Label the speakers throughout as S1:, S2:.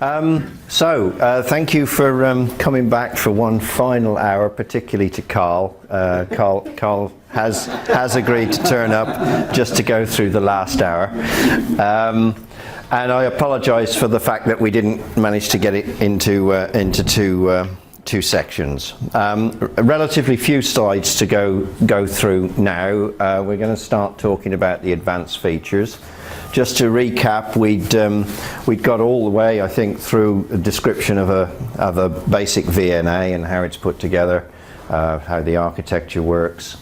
S1: Thank you for coming back for one final hour, particularly to Carl. Carl has agreed to turn up just to go through the last hour. And I apologise for the fact that we didn't manage to get it into two sections. Relatively few slides to go through now. We're going to start talking about the advanced features. Just to recap, we'd got all the way, I think, through a description of a basic VNA and how it's put together, how the architecture works.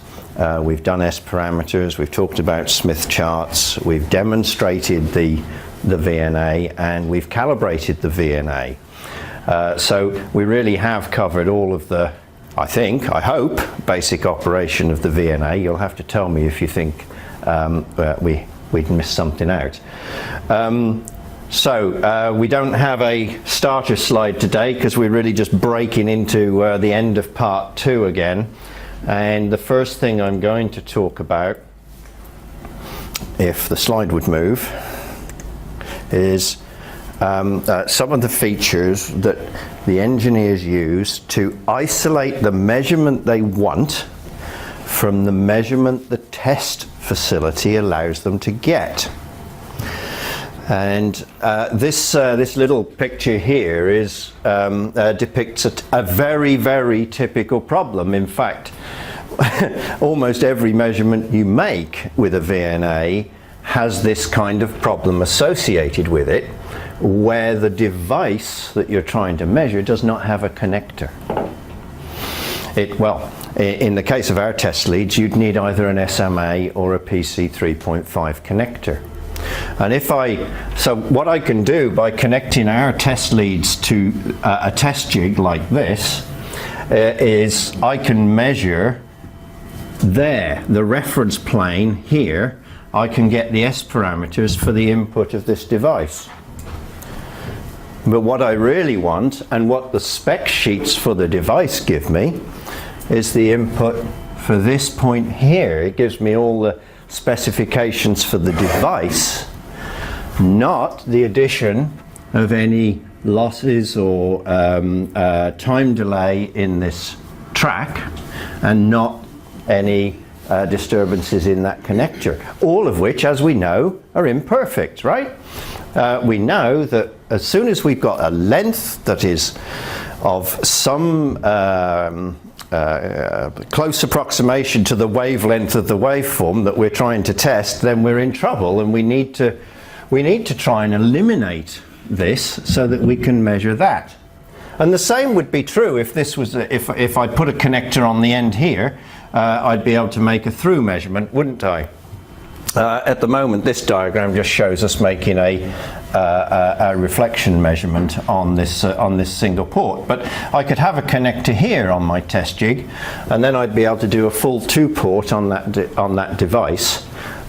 S1: We've done S parameters. We've talked about Smith charts. We've demonstrated the VNA, and we've calibrated the VNA. So we really have covered all of the, I hope, basic operation of the VNA. You'll have to tell me if you think we'd missed something out. We don't have a starter slide today because we're really just breaking into the end of part 2 again. And the first thing I'm going to talk about, if the slide would move, is some of the features that the engineers use to isolate the measurement they want from the measurement the test facility allows them to get. And this little picture here is depicts a very, very typical problem. In fact, almost every measurement you make with a VNA has this kind of problem associated with it, where the device that you're trying to measure does not have a connector. In the case of our test leads, you'd need either an SMA or a PC 3.5 connector. And so what I can do by connecting our test leads to a test jig like this is I can measure the reference plane here. I can get the S parameters for the input of this device. But what I really want, and what the spec sheets for the device give me, is the input for this point here. It gives me all the specifications for the device, not the addition of any losses or time delay in this track, and not any disturbances in that connector, all of which, as we know, are imperfect, right? We know that as soon as we've got a length that is of some close approximation to the wavelength of the waveform that we're trying to test, then we're in trouble, and we need to try and eliminate this so that we can measure that. And the same would be true if this was if I put a connector on the end here. I'd be able to make a through measurement, wouldn't I? At the moment, this diagram just shows us making a reflection measurement on this single port. But I could have a connector here on my test jig, and then I'd be able to do a full 2-port on that device.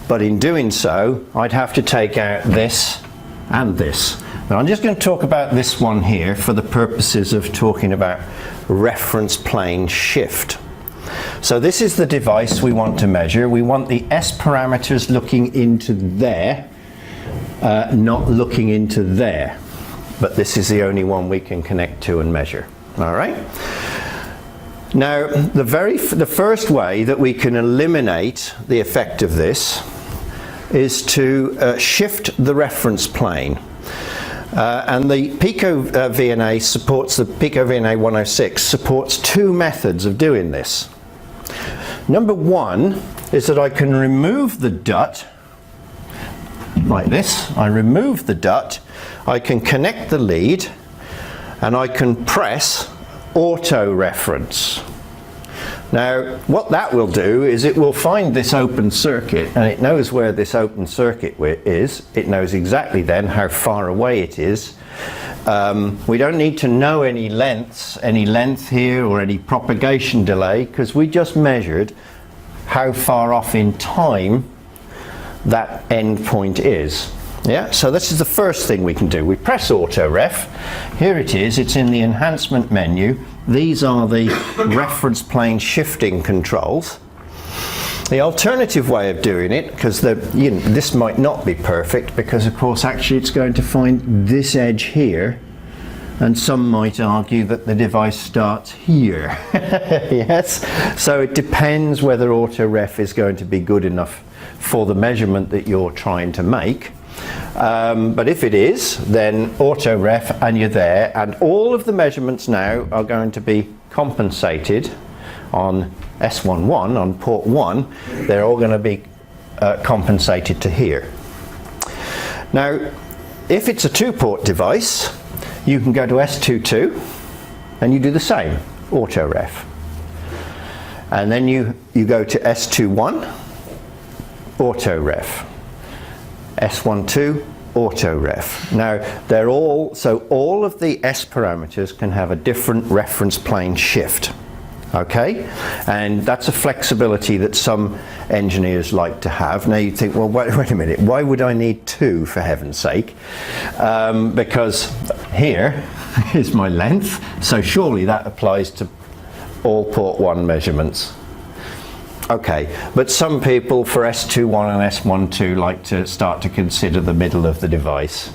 S1: But in doing so, I'd have to take out this and this. Now I'm just going to talk about this one here for the purposes of talking about reference plane shift. So this is the device we want to measure. We want the S parameters looking into there, not looking into there. But this is the only one we can connect to and measure. All right? Now, the first way that we can eliminate the effect of this is to shift the reference plane. And the PicoVNA supports, the PicoVNA 106 supports 2 methods of doing this. Number 1 is that I can remove the DUT like this. I remove the DUT, I can connect the lead, and I can press auto reference. Now what that will do is it will find this open circuit, and it knows where this open circuit is. It knows exactly then how far away it is. We don't need to know any length here or any propagation delay, because we just measured how far off in time that end point is. Yeah, so this is the first thing we can do. We press auto ref. Here it is, it's in the enhancement menu. These are the reference plane shifting controls. The alternative way of doing it, because this might not be perfect, because of course actually it's going to find this edge here And some might argue that the device starts here. Yes, so it depends whether autoref is going to be good enough for the measurement that you're trying to make. But if it is, then autoref and you're there, and all of the measurements now are going to be compensated on S11, on port 1. They're all going to be compensated to here. Now, if it's a 2-port device, you can go to S22 and you do the same, autoref. And then you go to S21, autoref. S12, autoref. Now, they're all, so all of the S parameters can have a different reference plane shift. Okay, and that's a flexibility that some engineers like to have. Now you think, well, wait a minute, why would I need 2 for heaven's sake? Because here is my length, so surely that applies to all port 1 measurements. Okay, but some people for S21 and S12 like to start to consider the middle of the device.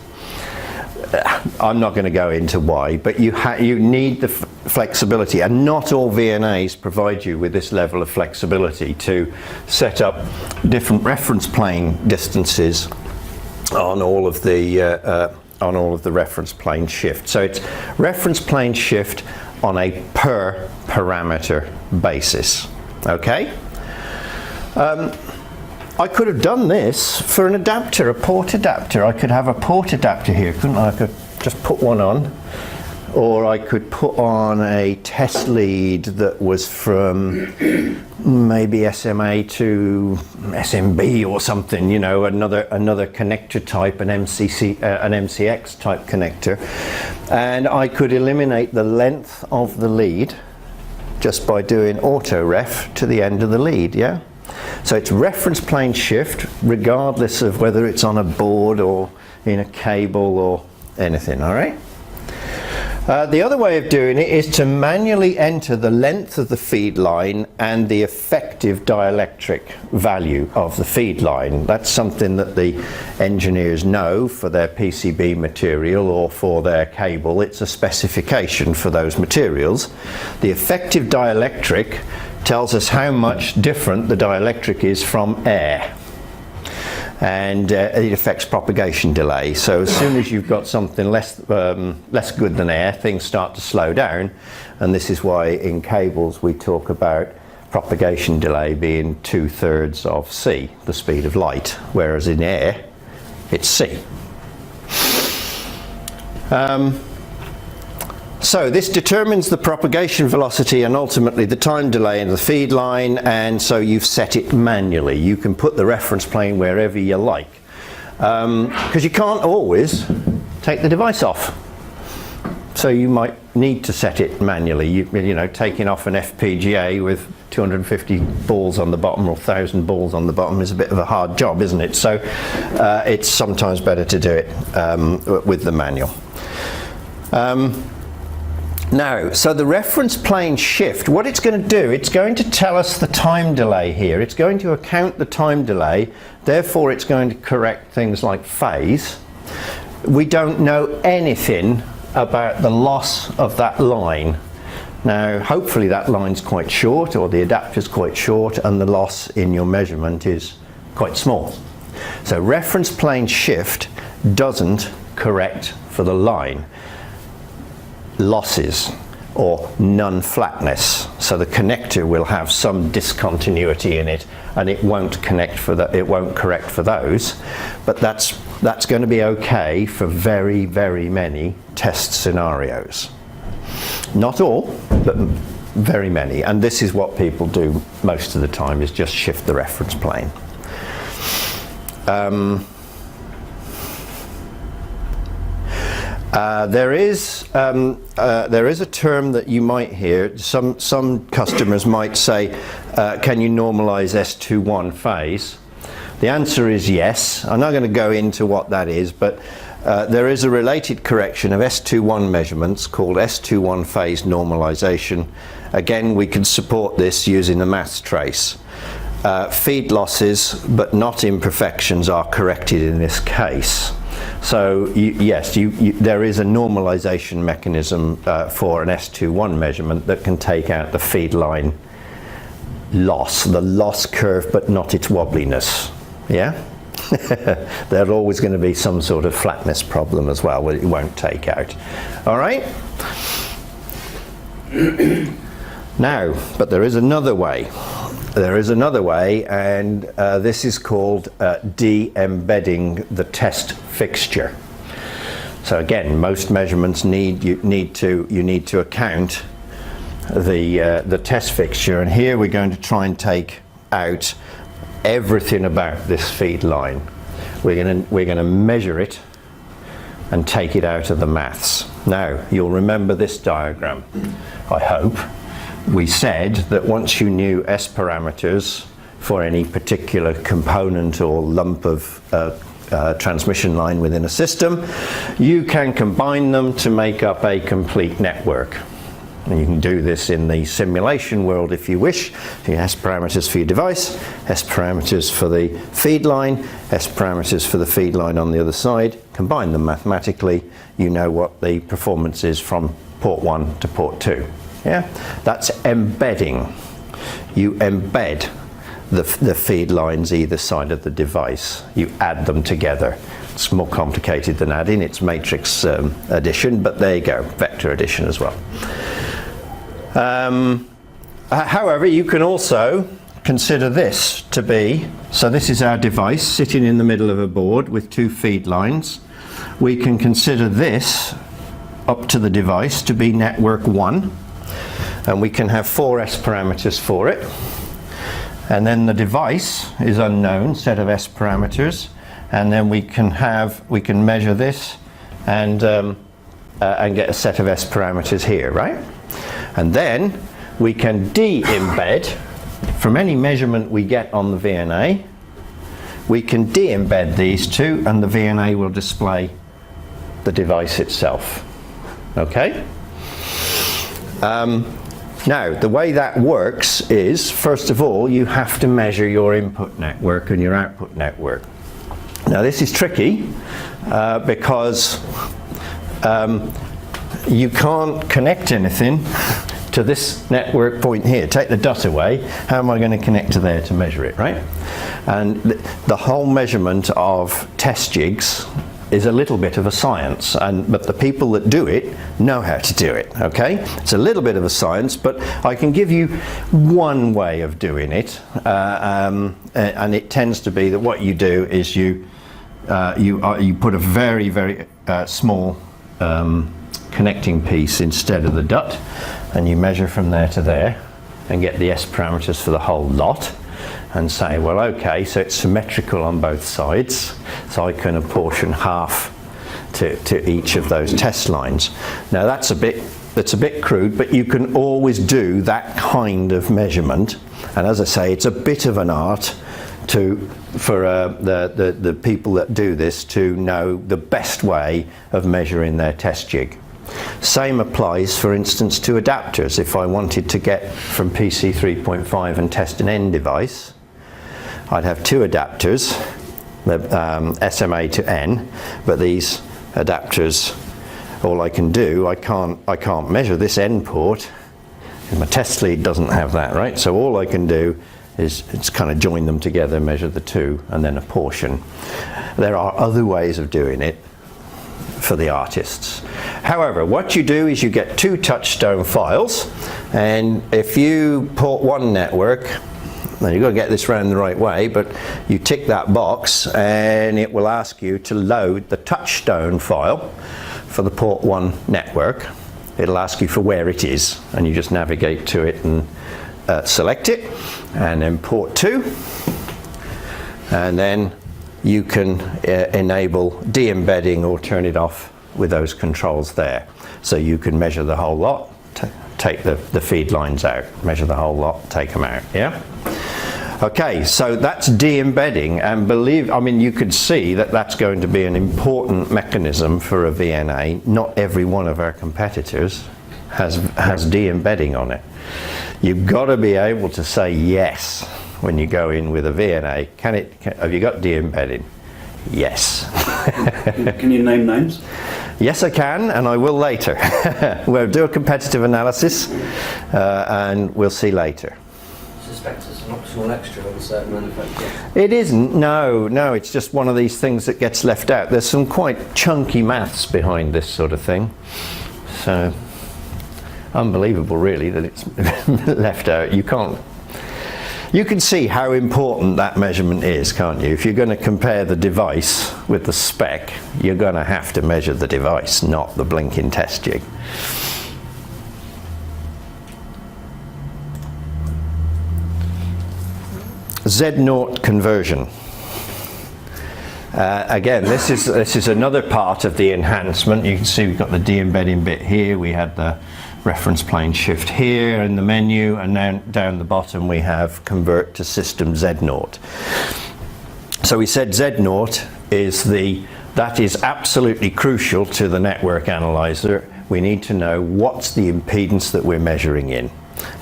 S1: I'm not going to go into why, but you need the flexibility, and not all VNAs provide you with this level of flexibility to set up different reference plane distances on all of the reference plane shift. So it's reference plane shift on a per parameter basis. Okay. I could have done this for an adapter, a port adapter. I could have a port adapter here, couldn't I? I could just put one on, or I could put on a test lead that was from maybe SMA to SMB or something, you know, another connector type, an MCX type connector, and I could eliminate the length of the lead just by doing autoref to the end of the lead, yeah? So it's reference plane shift regardless of whether it's on a board or in a cable or anything, all right? The other way of doing it is to manually enter the length of the feed line and the effective dielectric value of the feed line. That's something that the engineers know for their PCB material or for their cable. It's a specification for those materials. The effective dielectric tells us how much different the dielectric is from air, and it affects propagation delay. So as soon as you've got something less good than air, things start to slow down, and this is why in cables we talk about propagation delay being 2/3 of c, the speed of light, whereas in air it's c. So this determines the propagation velocity and ultimately the time delay in the feed line, and so you've set it manually. You can put the reference plane wherever you like, because you can't always take the device off. So you might need to set it manually. You know, taking off an FPGA with 250 balls on the bottom or 1,000 balls on the bottom is a bit of a hard job, isn't it? So it's sometimes better to do it with the manual. Now, so the reference plane shift, what it's going to do, it's going to tell us the time delay here. It's going to account the time delay, therefore it's going to correct things like phase. We don't know anything about the loss of that line. Now, hopefully that line's quite short, or the adapter's quite short, and the loss in your measurement is quite small. So reference plane shift doesn't correct for the line losses or non-flatness, so the connector will have some discontinuity in it and it won't correct for those, but that's going to be okay for very, very many test scenarios. Not all, but very many, and this is what people do most of the time, is just shift the reference plane. There is a term that you might hear. Some customers might say, can you normalize S21 phase? The answer is yes. I'm not going to go into what that is, but there is a related correction of S21 measurements called S21 phase normalization. Again, we can support this using the maths trace. Feed losses, but not imperfections, are corrected in this case. So yes, there is a normalization mechanism for an S21 measurement that can take out the feed line loss, the loss curve, but not its wobbliness. Yeah? There's always going to be some sort of flatness problem as well, where it won't take out. All right? Now, but there is another way. There is another way, and this is called de-embedding the test fixture. So again, most measurements you need to account the test fixture, and here we're going to try and take out everything about this feed line. We're going to measure it and take it out of the maths. Now, you'll remember this diagram, I hope. We said that once you knew S parameters for any particular component or lump of transmission line within a system, you can combine them to make up a complete network. And you can do this in the simulation world if you wish. You have S parameters for your device, S parameters for the feed line, S parameters for the feed line on the other side. Combine them mathematically, you know what the performance is from port 1 to port 2. Yeah? That's embedding. You embed the feed lines either side of the device. You add them together. It's more complicated than adding, it's matrix addition, but there you go, vector addition as well. However, you can also consider this to be, so this is our device sitting in the middle of a board with two feed lines. We can consider this up to the device to be network 1, and we can have 4 S parameters for it. And then the device is unknown, set of S parameters, and then we can measure this and get a set of S parameters here, right? And then we can de-embed from any measurement we get on the VNA. We can de-embed these two, and the VNA will display the device itself. Okay? Now, the way that works is, first of all, you have to measure your input network and your output network. Now, this is tricky because you can't connect anything to this network point here. Take the dot away, how am I going to connect to there to measure it, right? And the whole measurement of test jigs is a little bit of a science, but the people that do it know how to do it, okay? It's a little bit of a science, but I can give you one way of doing it, and it tends to be that what you do is you put a very, very small connecting piece instead of the dot, and you measure from there to there and get the S parameters for the whole lot and say, well, okay, so it's symmetrical on both sides, so I can apportion half to each of those test lines. Now that's a bit crude, but you can always do that kind of measurement, and as I say, it's a bit of an art for the people that do this to know the best way of measuring their test jig. Same applies, for instance, to adapters. If I wanted to get from PC 3.5 and test an N device, I'd have two adapters, the SMA to N, but these adapters, all I can do, I can't measure this N port, and my test lead doesn't have that, right? So all I can do is it's kind of join them together, measure the two, and then apportion. There are other ways of doing it for the artists. However, what you do is you get two touchstone files, and if you port 1 network, now you've got to get this round the right way, but you tick that box and it will ask you to load the touchstone file for the port 1 network. It'll ask you for where it is, and you just navigate to it and select it, and then port 2, and then you can enable de-embedding or turn it off with those controls there. So you can measure the whole lot, take the feed lines out, measure the whole lot, take them out, yeah? Okay, so that's de-embedding, and you could see that that's going to be an important mechanism for a VNA. Not every one of our competitors has de-embedding on it. You've got to be able to say yes when you go in with a VNA. Have you got de-embedding? Yes.
S2: Can you name names?
S1: Yes, I can, and I will later. We'll do a competitive analysis, and we'll see later.
S3: I suspect it's an optional extra on a certain manufacturer.
S1: It isn't, no, it's just one of these things that gets left out. There's some quite chunky maths behind this sort of thing. So, unbelievable really that it's left out. You can see how important that measurement is, can't you? If you're going to compare the device with the spec, you're going to have to measure the device, not the blinking test jig. ZNaught Conversion. Again, this is another part of the enhancement. You can see we've got the de-embedding bit here. We had the reference plane shift here in the menu, and now down the bottom we have convert to system ZNaught. So we said ZNaught that is absolutely crucial to the network analyzer. We need to know what's the impedance that we're measuring in,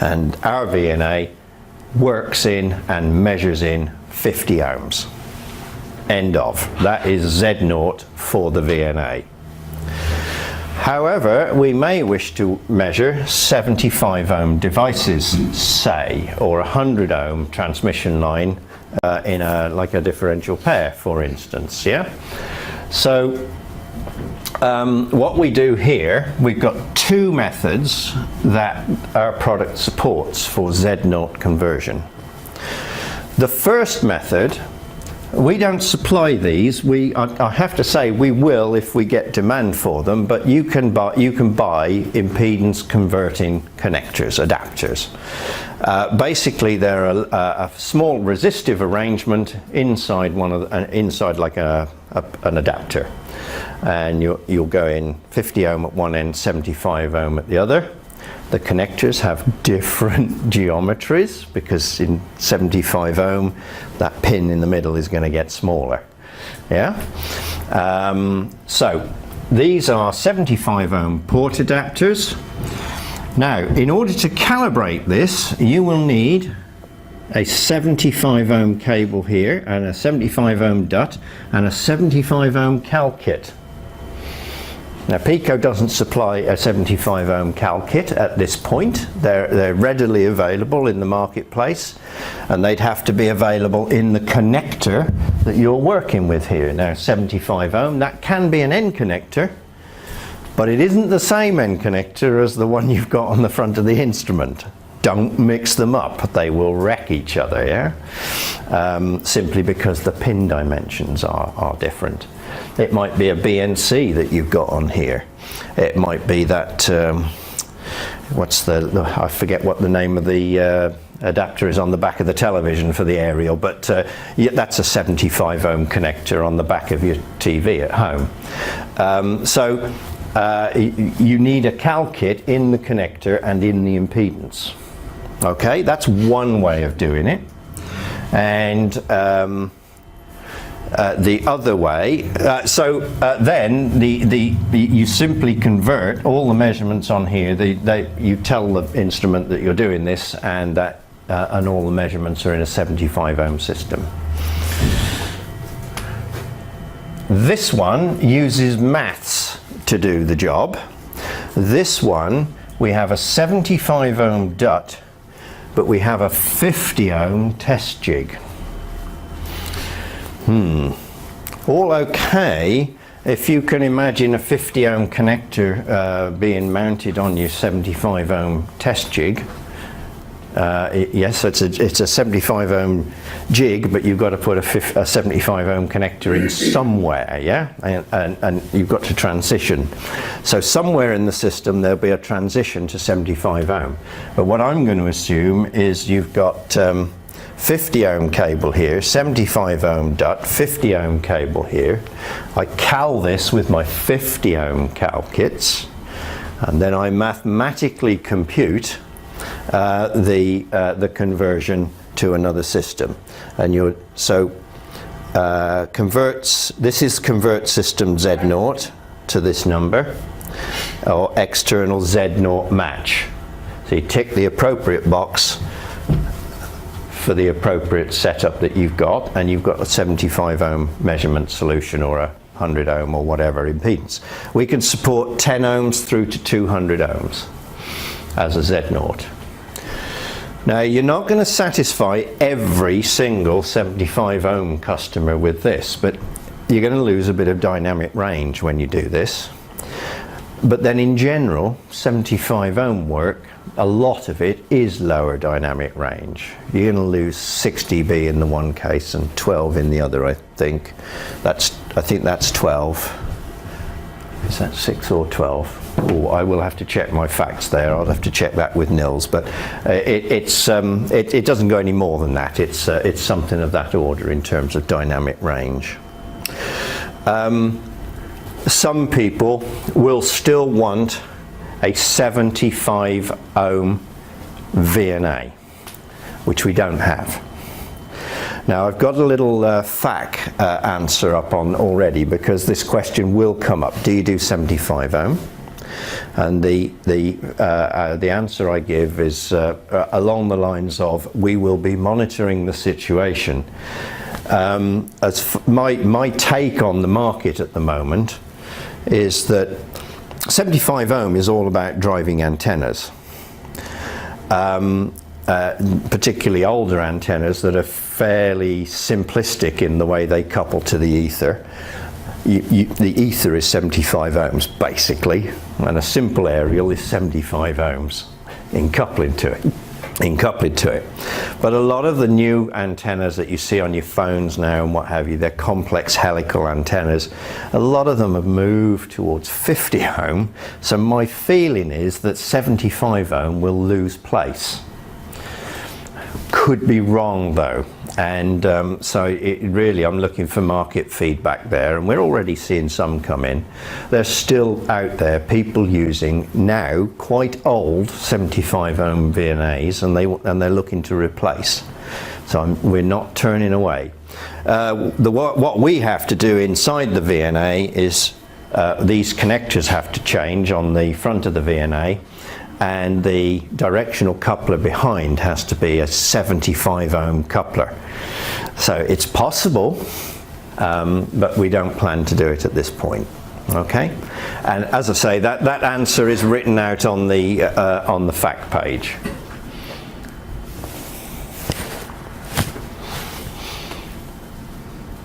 S1: and our VNA works in and measures in 50 ohms. End of. That is ZNaught for the VNA. However, we may wish to measure 75 ohm devices, say, or 100 ohm transmission line in like a differential pair, for instance. Yeah. So what we do here, we've got two methods that our product supports for ZNaught conversion. The first method, we don't supply these. I have to say we will if we get demand for them, but you can buy impedance converting connectors, adapters. Basically, they're a small resistive arrangement inside inside like an adapter, and you'll go in 50 ohm at one end, 75 ohm at the other. The connectors have different geometries because in 75 ohm that pin in the middle is going to get smaller. Yeah. So these are 75 ohm port adapters. Now, in order to calibrate this, you will need a 75 ohm cable here and a 75 ohm DUT and a 75 ohm cal kit. Now, Pico doesn't supply a 75 ohm cal kit at this point. They're readily available in the marketplace, and they'd have to be available in the connector that you're working with here. Now, 75 ohm, that can be an end connector, but it isn't the same end connector as the one you've got on the front of the instrument. Don't mix them up, they will wreck each other, yeah? Simply because the pin dimensions are different. It might be a BNC that you've got on here. It might be that, I forget what the name of the adapter is on the back of the television for the aerial, but yeah, that's a 75 ohm connector on the back of your TV at home. You need a cal kit in the connector and in the impedance. Okay, that's one way of doing it. And the other way, then you simply convert all the measurements on here. You tell the instrument that you're doing this, and all the measurements are in a 75 ohm system. This one uses maths to do the job. This one, we have a 75 ohm DUT, but we have a 50 ohm test jig. All okay if you can imagine a 50 ohm connector being mounted on your 75 ohm test jig. Yes, it's a 75 ohm jig, but you've got to put a 75 ohm connector in somewhere, yeah? And you've got to transition. So somewhere in the system there'll be a transition to 75 ohm. But what I'm going to assume is you've got 50 ohm cable here, 75 ohm DUT, 50 ohm cable here. I cal this with my 50 ohm cal kits, and then I mathematically compute the conversion to another system. And this is convert system ZNaught to this number, or external ZNaught match. So you tick the appropriate box for the appropriate setup that you've got, and you've got a 75 ohm measurement solution or 100 ohm or whatever impedance. We can support 10 ohms through to 200 ohms as a ZNaught. Now, you're not going to satisfy every single 75 ohm customer with this, but you're going to lose a bit of dynamic range when you do this. But then in general, 75 ohm work, a lot of it is lower dynamic range. You're going to lose 6 dB in the one case and 12 in the other, I think. I think that's 12. Is that 6 or 12? Oh, I will have to check my facts there. I'll have to check that with Nils, but it doesn't go any more than that. It's something of that order in terms of dynamic range. Some people will still want a 75 ohm VNA, which we don't have. Now, I've got a little FAQ answer up on already, because this question will come up. Do you do 75 ohm? And the answer I give is along the lines of, we will be monitoring the situation. My take on the market at the moment is that 75 ohm is all about driving antennas, particularly older antennas that are fairly simplistic in the way they couple to the ether. The ether is 75 ohms basically, and a simple aerial is 75 ohms in coupling to it. But a lot of the new antennas that you see on your phones now and what have you, they're complex helical antennas. A lot of them have moved towards 50 ohm, so my feeling is that 75 ohm will lose place. Could be wrong though, and so I'm looking for market feedback there, and we're already seeing some come in. There's still out there people using now quite old 75 ohm VNAs, and they're looking to replace. So we're not turning away. What we have to do inside the VNA is these connectors have to change on the front of the VNA, and the directional coupler behind has to be a 75 ohm coupler. So it's possible, but we don't plan to do it at this point. Okay, and as I say, that answer is written out on the fact page.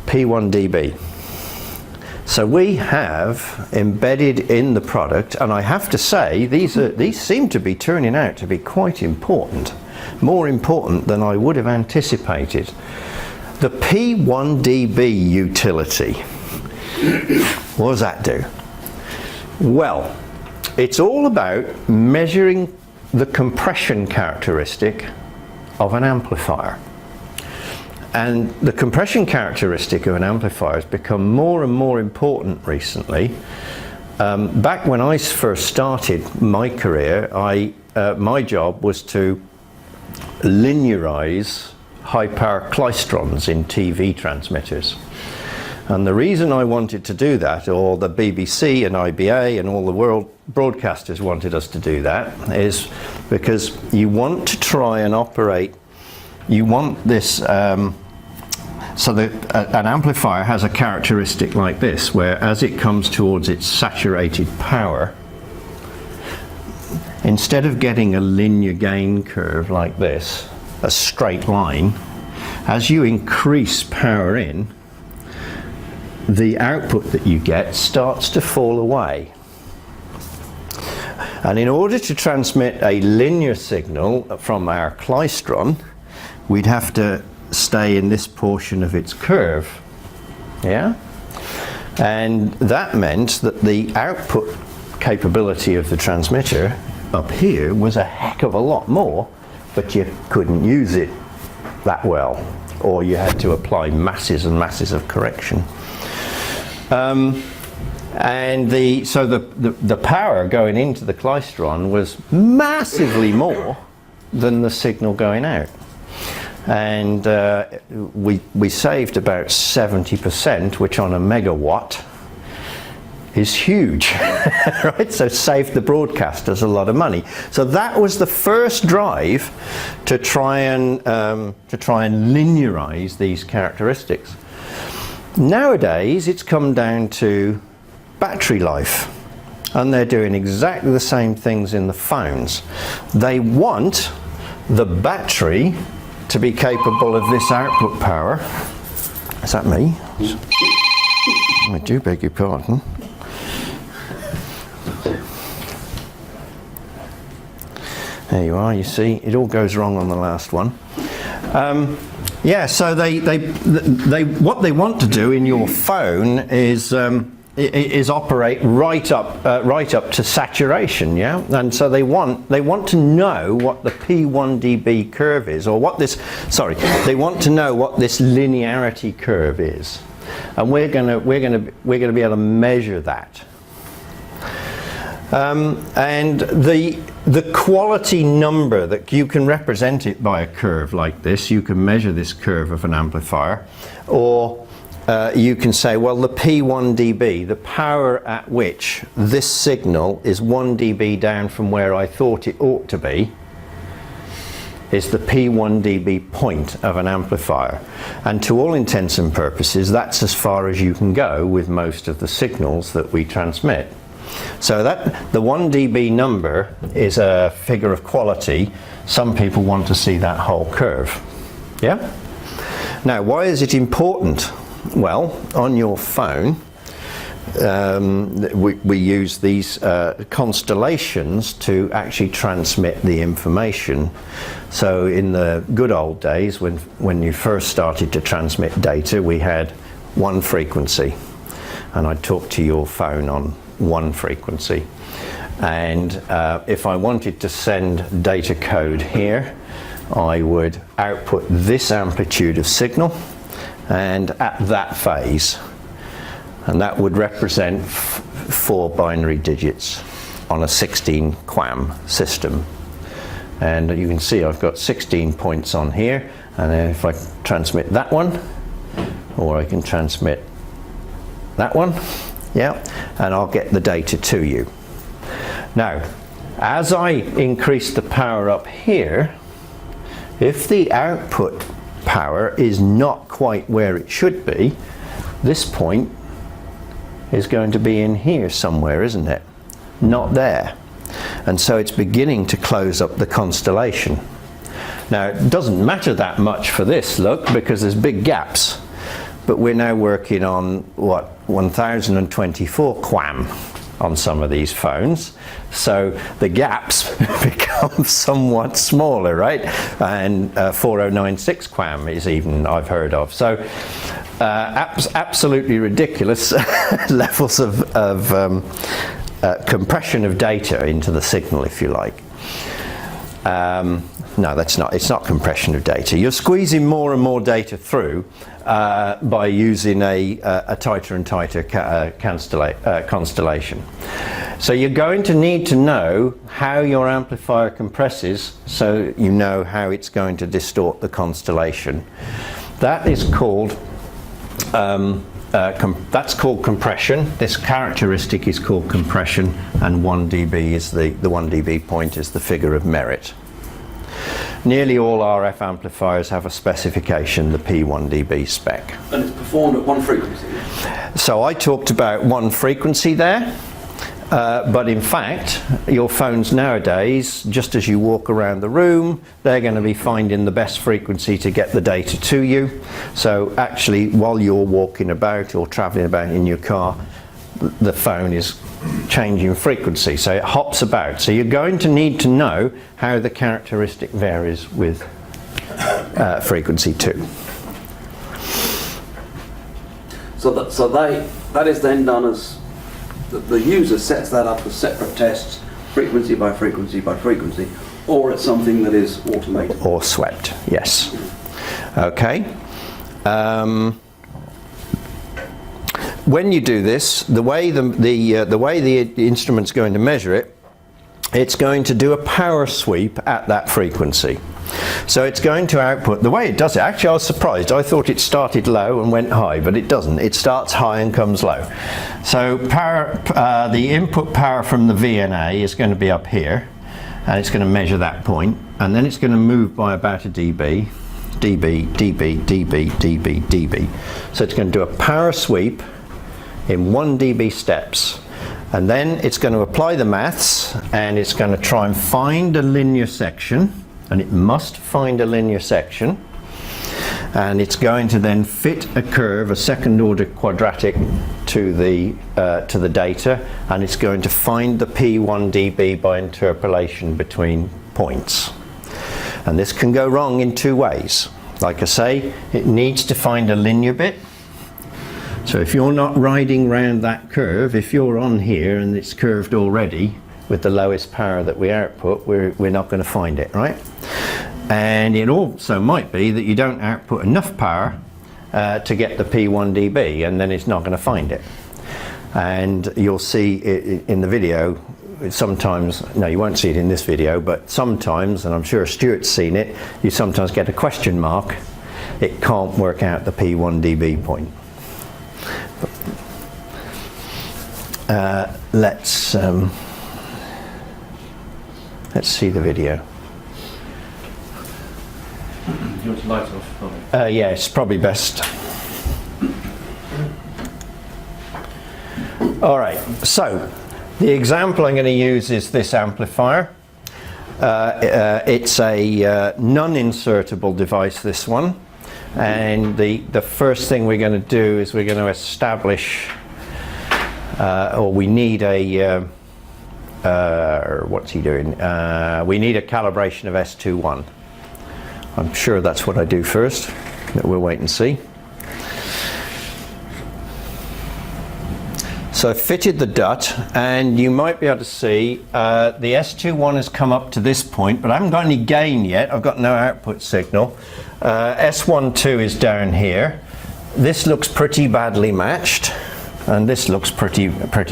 S1: P1dB. So we have embedded in the product, and I have to say these seem to be turning out to be quite important, more important than I would have anticipated. The P1dB utility. What does that do? Well, it's all about measuring the compression characteristic of an amplifier. And the compression characteristic of an amplifier has become more and more important recently. Back when I first started my career, my job was to linearize high power klystrons in TV transmitters. And the reason I wanted to do that, or the BBC and IBA and all the world broadcasters wanted us to do that, is because you want to try and operate. You want this, so that an amplifier has a characteristic like this, where as it comes towards its saturated power, instead of getting a linear gain curve like this, a straight line, as you increase power in, the output that you get starts to fall away. And in order to transmit a linear signal from our klystron, we'd have to stay in this portion of its curve, yeah? And that meant that the output capability of the transmitter up here was a heck of a lot more, but you couldn't use it that well, or you had to apply masses and masses of correction. And so the power going into the klystron was massively more than the signal going out. And we saved about 70%, which on a megawatt is huge, right? So saved the broadcasters a lot of money. So that was the first drive to try and linearize these characteristics. Nowadays, it's come down to battery life, and they're doing exactly the same things in the phones. They want the battery to be capable of this output power. Is that me? I do beg your pardon. There you are, you see, it all goes wrong on the last one. Yeah, so what they want to do in your phone is operate right up to saturation, yeah. And so they want to know what the P1 dB curve is, or they want to know what this linearity curve is, and we're going to be able to measure that. And the quality number, that you can represent it by a curve like this. You can measure this curve of an amplifier, or you can say, well, the P1 dB, the power at which this signal is 1 dB down from where I thought it ought to be, is the P1 dB point of an amplifier. And to all intents and purposes, that's as far as you can go with most of the signals that we transmit. So that the 1 dB number is a figure of quality. Some people want to see that whole curve. Yeah? Now, why is it important? Well, on your phone, we use these constellations to actually transmit the information. So in the good old days, when you first started to transmit data, we had one frequency, and I'd talk to your phone on one frequency. And if I wanted to send data code here, I would output this amplitude of signal and at that phase, and that would represent 4 binary digits on a 16 QAM system. And you can see I've got 16 points on here, and then if I transmit that one, or I can transmit that one, yeah, and I'll get the data to you. Now, as I increase the power up here, if the output power is not quite where it should be, this point is going to be in here somewhere, isn't it? Not there. And so it's beginning to close up the constellation. Now, it doesn't matter that much for this, look, because there's big gaps. But we're now working on, what, 1024 QAM on some of these phones. So the gaps become somewhat smaller, right? And 4096 QAM is even, I've heard of. So absolutely ridiculous levels of compression of data into the signal, if you like. No, that's not. It's not compression of data. You're squeezing more and more data through by using a tighter and tighter constellation. So you're going to need to know how your amplifier compresses, so you know how it's going to distort the constellation. That is called that's called compression. This characteristic is called compression, and 1 dB is the 1 dB point is the figure of merit. Nearly all RF amplifiers have a specification, the P1 dB spec.
S2: And it's performed at one frequency?
S1: So I talked about one frequency there, but in fact, your phones nowadays, just as you walk around the room, they're going to be finding the best frequency to get the data to you. So actually, while you're walking about or traveling about in your car, the phone is changing frequency, so it hops about. So you're going to need to know how the characteristic varies with frequency 2.
S2: So that is then done as the user sets that up as separate tests, frequency by frequency by frequency, or it's something that is automated
S1: or swept. Yes. Okay. When you do this, the way the instrument's going to measure it, it's going to do a power sweep at that frequency. So it's going to output, the way it does it, actually I was surprised, I thought it started low and went high, but it doesn't. It starts high and comes low. So the input power from the VNA is going to be up here, and it's going to measure that point, and then it's going to move by about a dB dB, dB, dB, dB, dB. So it's going to do a power sweep in 1 dB steps. And then it's going to apply the maths, and it's going to try and find a linear section, and it must find a linear section. And it's going to then fit a curve, a second order quadratic, to the data, and it's going to find the P1 dB by interpolation between points. And this can go wrong in 2 ways. Like I say, it needs to find a linear bit. So if you're not riding round that curve, if you're on here and it's curved already with the lowest power that we output, we're not going to find it, right? And it also might be that you don't output enough power to get the P1 dB, and then it's not going to find it. And you'll see it in the video sometimes, no, you won't see it in this video, but sometimes, and I'm sure Stuart's seen it, you sometimes get a question mark. It can't work out the P1 dB point. Let's see the video.
S3: You want to light off?
S1: Yeah, it's probably best. All right, so the example I'm going to use is this amplifier. It's a non-insertable device, this one. And the first thing we're going to do is we're going to establish, or we need a, what's he doing? We need a calibration of S21. I'm sure that's what I do first, but we'll wait and see. So I fitted the DUT, and you might be able to see the S21 has come up to this point, but I haven't got any gain yet. I've got no output signal. S12 is down here. This looks pretty badly matched, and this looks pretty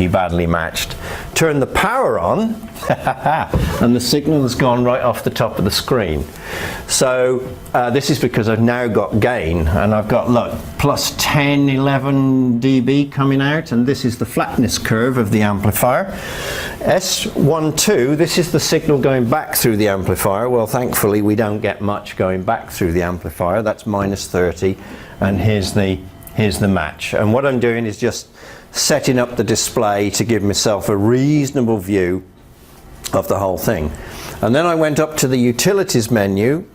S1: badly matched. Turn the power on, and the signal has gone right off the top of the screen. So this is because I've now got gain, and I've got, look, plus 10, 11 dB coming out, and this is the flatness curve of the amplifier. S12, this is the signal going back through the amplifier. Well, thankfully we don't get much going back through the amplifier. That's minus 30, and here's the match. And what I'm doing is just setting up the display to give myself a reasonable view of the whole thing. And then I went up to the utilities menu.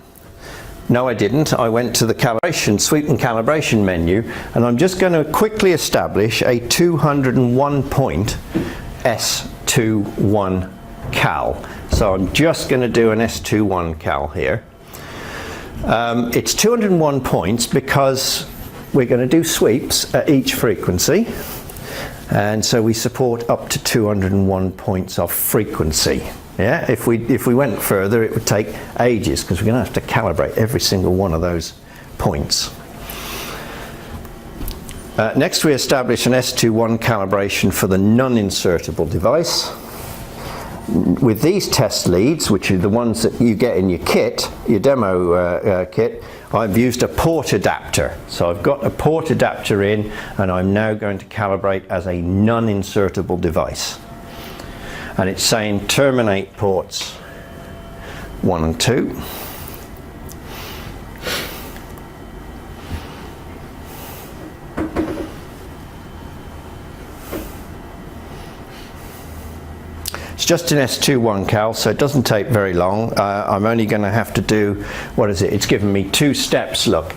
S1: No, I didn't. I went to the calibration, sweep and calibration menu, and I'm just going to quickly establish a 201 point S21 cal. So I'm just going to do an S21 cal here. It's 201 points because we're going to do sweeps at each frequency, and so we support up to 201 points of frequency. Yeah, if we went further, it would take ages because we're going to have to calibrate every single one of those points. Next, we establish an S21 calibration for the non-insertable device. With these test leads, which are the ones that you get in your kit, your demo kit, I've used a port adapter. So I've got a port adapter in, and I'm now going to calibrate as a non-insertable device. And it's saying terminate ports 1 and 2. It's just an S21 cal, so it doesn't take very long. I'm only going to have to do, what is it? It's given me 2 steps, look.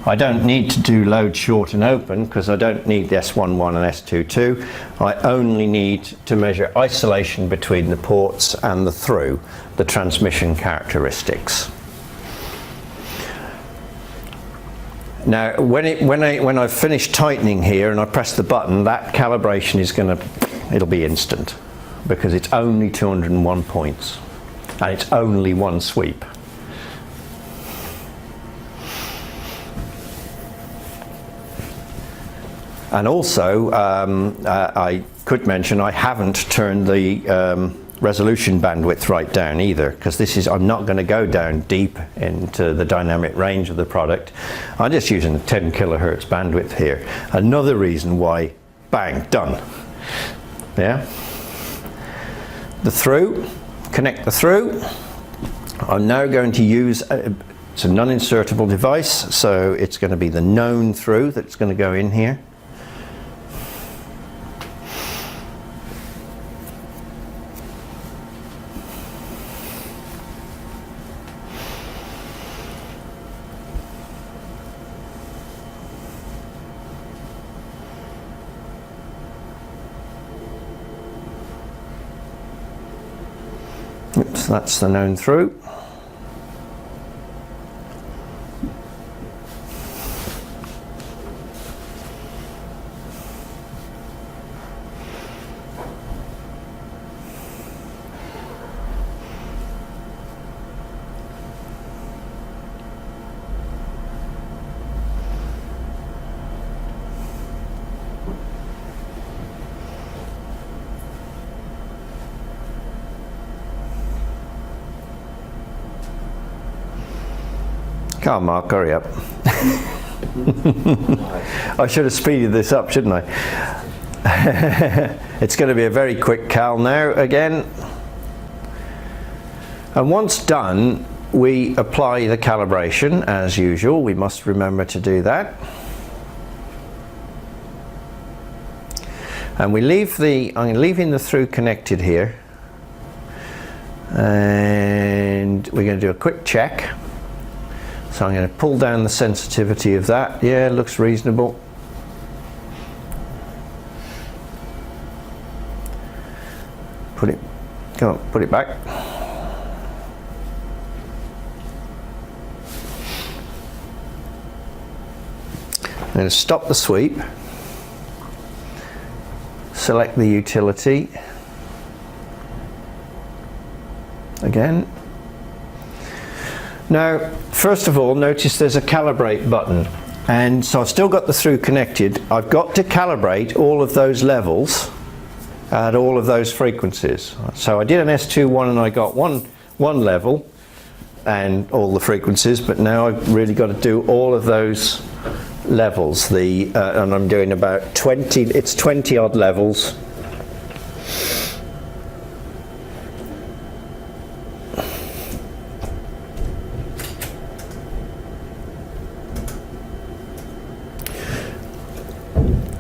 S1: I don't need to do load, short and open because I don't need the S11 and S22. I only need to measure isolation between the ports and the through, the transmission characteristics. Now, when I've finished tightening here and I press the button, that calibration is it'll be instant because it's only 201 points and it's only one sweep. And also, I could mention I haven't turned the resolution bandwidth right down either, because I'm not going to go down deep into the dynamic range of the product. I'm just using a 10 kilohertz bandwidth here. Another reason why, bang, done. Yeah. The through, connect the through. I'm now going to use It's a non-insertable device, so it's going to be the known through that's going to go in here. Oops, that's the known through. Come on, Mark, hurry up. I should have speeded this up, shouldn't I? It's going to be a very quick cal now again. And once done, we apply the calibration as usual. We must remember to do that. And we leave I'm leaving the through connected here. And we're going to do a quick check. So I'm going to pull down the sensitivity of that. Yeah, it looks reasonable. Put it back. I'm going to stop the sweep. Select the utility. Again. Now, first of all, notice there's a calibrate button, and so I've still got the through connected. I've got to calibrate all of those levels at all of those frequencies. So I did an S21 and I got one level and all the frequencies, but now I've really got to do all of those levels. And I'm doing about 20, it's 20 odd levels.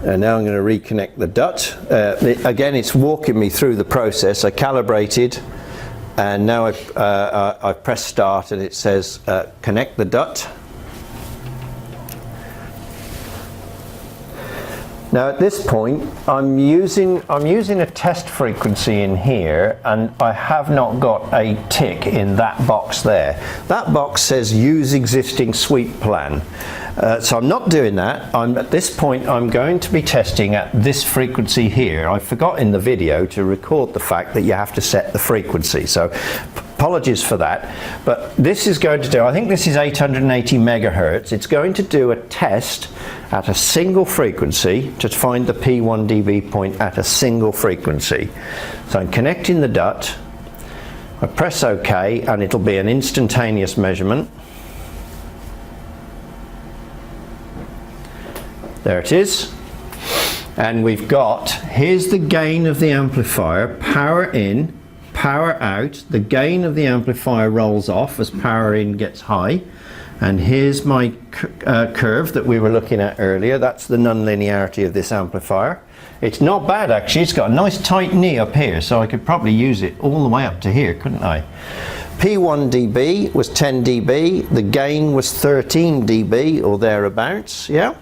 S1: And now I'm going to reconnect the DUT. Again, it's walking me through the process. I calibrated, and now I press start, and it says connect the DUT. Now at this point, I'm using a test frequency in here, and I have not got a tick in that box there. That box says use existing sweep plan. So I'm not doing that. At this point, I'm going to be testing at this frequency here. I forgot in the video to record the fact that you have to set the frequency. So apologies for that. But this is going to do, I think this is 880 megahertz. It's going to do a test at a single frequency to find the P1 dB point at a single frequency. So I'm connecting the DUT. I press OK, and it'll be an instantaneous measurement. There it is. And we've got, here's the gain of the amplifier, power in, power out. The gain of the amplifier rolls off as power in gets high. And here's my curve that we were looking at earlier. That's the nonlinearity of this amplifier. It's not bad actually. It's got a nice tight knee up here, so I could probably use it all the way up to here, couldn't I? P1 dB was 10 dB. The gain was 13 dB or thereabouts, yeah?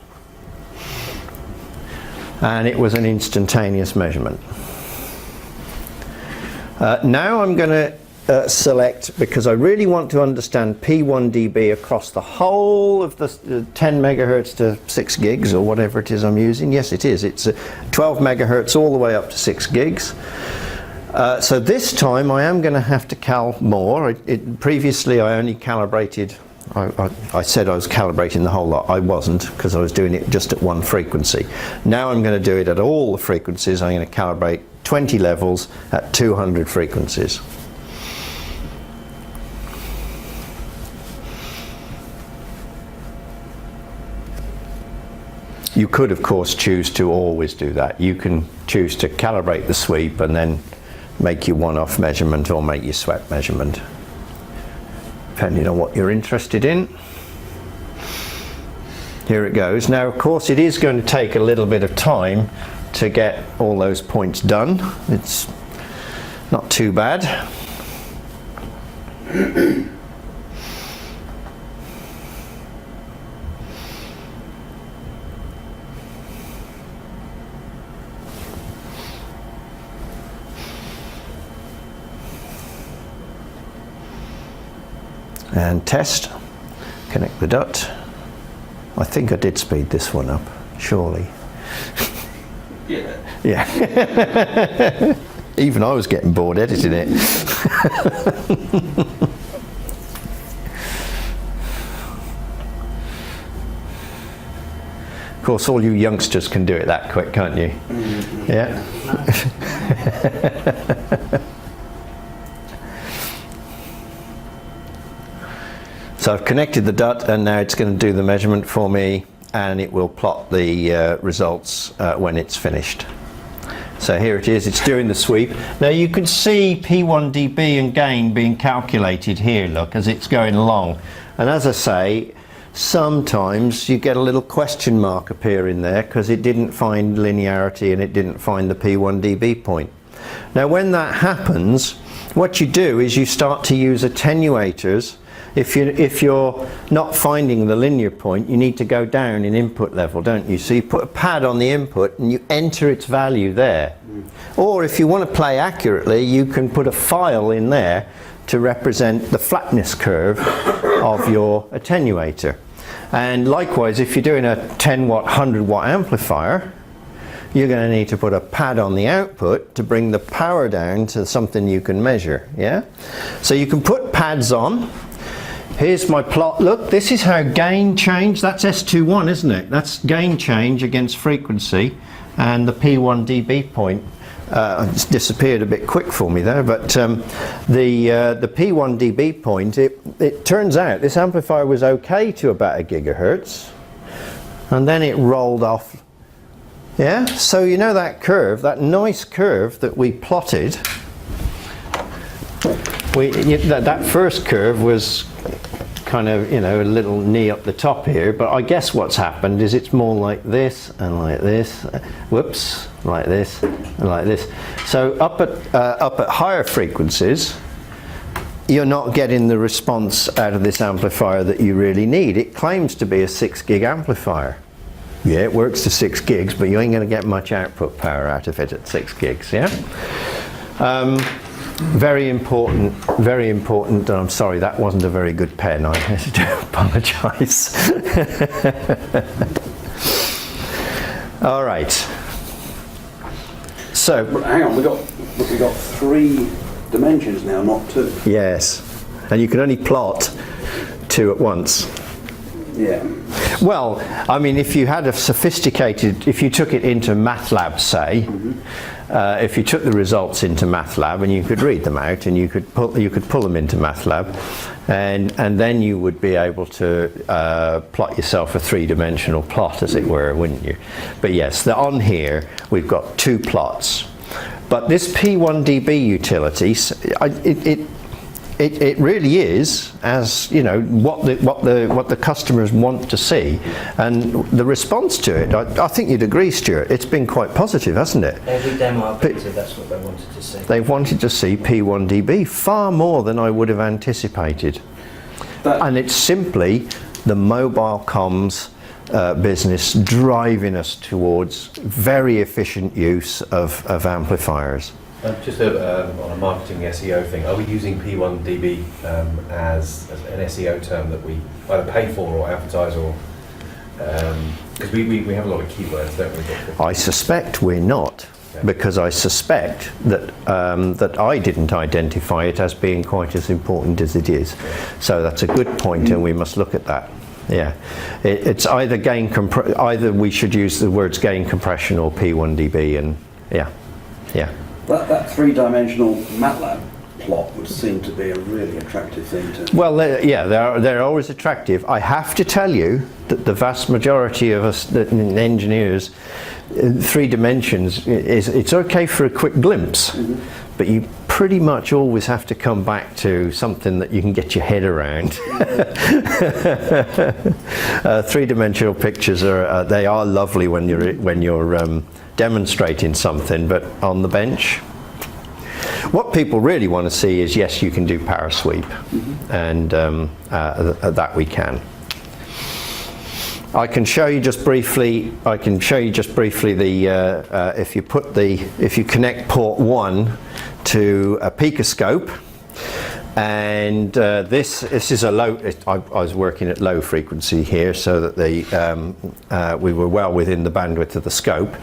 S1: And it was an instantaneous measurement. Now I'm going to select, because I really want to understand P1 dB across the whole of the 10 megahertz to 6 gigs or whatever it is I'm using. Yes, it is. It's 12 megahertz all the way up to 6 gigs. So this time I am going to have to cal more. Previously I only calibrated, I said I was calibrating the whole lot. I wasn't, because I was doing it just at one frequency. Now I'm going to do it at all the frequencies. I'm going to calibrate 20 levels at 200 frequencies. You could, of course, choose to always do that. You can choose to calibrate the sweep and then make your one-off measurement or make your swept measurement. depending on what you're interested in. Here it goes. Now, of course, it is going to take a little bit of time to get all those points done. It's not too bad. And test, connect the dot. I think I did speed this one up, surely.
S2: Yeah.
S1: Yeah. Even I was getting bored editing it. Of course, all you youngsters can do it that quick, can't you? Mm-hmm. Yeah. So I've connected the dot, and now it's going to do the measurement for me, and it will plot the results when it's finished. So here it is, it's doing the sweep. Now you can see P1 dB and gain being calculated here, look, as it's going along. And as I say, sometimes you get a little question mark appearing there because it didn't find linearity and it didn't find the P1 dB point. Now when that happens, what you do is you start to use attenuators. If you're not finding the linear point, you need to go down in input level, don't you? So you put a pad on the input and you enter its value there. Or if you want to play accurately, you can put a file in there to represent the flatness curve of your attenuator. And likewise, if you're doing a 10 watt, 100 watt amplifier, you're going to need to put a pad on the output to bring the power down to something you can measure, yeah? So you can put pads on. Here's my plot. Look, this is how gain change. That's S21, isn't it? That's gain change against frequency, and the P1 dB point. It's disappeared a bit quick for me there, but the P1 dB point, it turns out this amplifier was okay to about 1 gigahertz, and then it rolled off. Yeah, so you know that curve, that nice curve that we plotted. That first curve was kind of, you know, a little knee up the top here, but I guess what's happened is it's more like this and like this, whoops, like this and like this. So up at higher frequencies, you're not getting the response out of this amplifier that you really need. It claims to be a 6 gig amplifier. Yeah, it works to 6 gigs, but you ain't going to get much output power out of it at 6 gigs, yeah? Very important, and I'm sorry, that wasn't a very good pen, I do apologise. All right. So,
S2: hang on, we got 3 dimensions now, not 2.
S1: Yes, and you can only plot 2 at once.
S2: Yeah.
S1: Well, I mean, if you had a sophisticated, if you took it into MATLAB, say, if you took the results into MATLAB and you could read them out and you could pull them into MATLAB, and then you would be able to plot yourself a 3-dimensional plot, as it were, wouldn't you? But yes, on here we've got 2 plots. But this P1 dB utility, it really is, as you know, what the customers want to see, and the response to it, I think you'd agree, Stuart, it's been quite positive, hasn't it?
S3: Every demo I've been to, that's what they wanted to see.
S1: They wanted to see P1 dB far more than I would have anticipated. And it's simply the mobile comms business driving us towards very efficient use of amplifiers.
S4: Just on a marketing SEO thing, are we using P1 dB as an SEO term that we either pay for or advertise, or because we have a lot of keywords, don't we?
S1: I suspect we're not, because I suspect that that I didn't identify it as being quite as important as it is. So that's a good point, and we must look at that. Yeah, it's either either we should use the words gain compression or P1 dB, and yeah.
S2: That 3-dimensional MATLAB plot would seem to be a really attractive thing to...
S1: Well, they're always attractive. I have to tell you that the vast majority of us engineers, 3 dimensions, it's okay for a quick glimpse, but you pretty much always have to come back to something that you can get your head around. Three-dimensional pictures they are lovely when you're demonstrating something, but on the bench, what people really want to see is, yes, you can do power sweep, and that we can. I can show you just briefly. The if you connect port 1 to a picoscope, and this is a low. I was working at low frequency here, so that we were well within the bandwidth of the scope.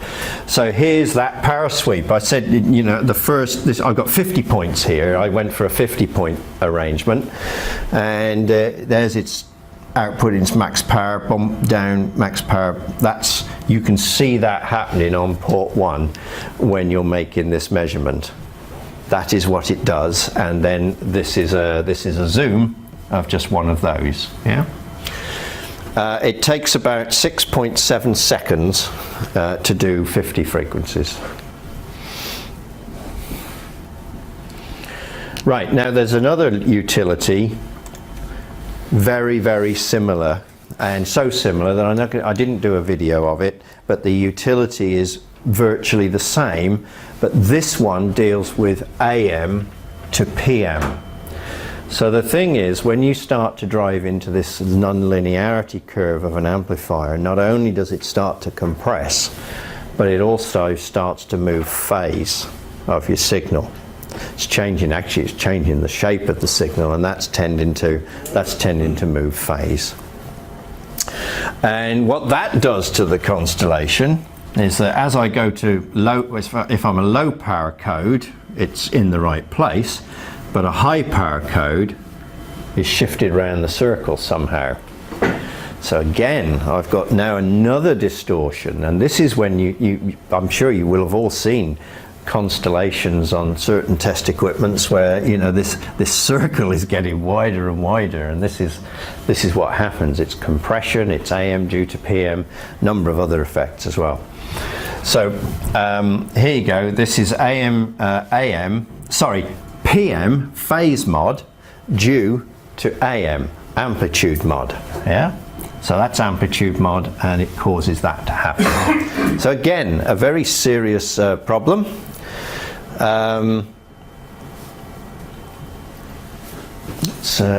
S1: So here's that power sweep. I said, you know, I've got 50 points here. I went for a 50-point arrangement, and there's its output into max power, bump down, max power. You can see that happening on port 1 when you're making this measurement. That is what it does, and then this is a zoom of just one of those. Yeah. It takes about 6.7 seconds to do 50 frequencies. Right, now there's another utility, very, very similar, and so similar that I didn't do a video of it, but the utility is virtually the same, but this one deals with AM to PM. So the thing is, when you start to drive into this nonlinearity curve of an amplifier, not only does it start to compress, but it also starts to move phase of your signal. It's changing the shape of the signal, and that's tending to move phase. And what that does to the constellation is that as I go to low, if I'm a low power code, it's in the right place, but a high power code is shifted around the circle somehow. So again, I've got now another distortion, and this is when I'm sure you will have all seen constellations on certain test equipments where, you know, this circle is getting wider and wider, and this is what happens. It's compression, it's AM due to PM, number of other effects as well. So here you go. This is PM phase mod due to AM amplitude mod. Yeah. So that's amplitude mod, and it causes that to happen. So again, a very serious problem.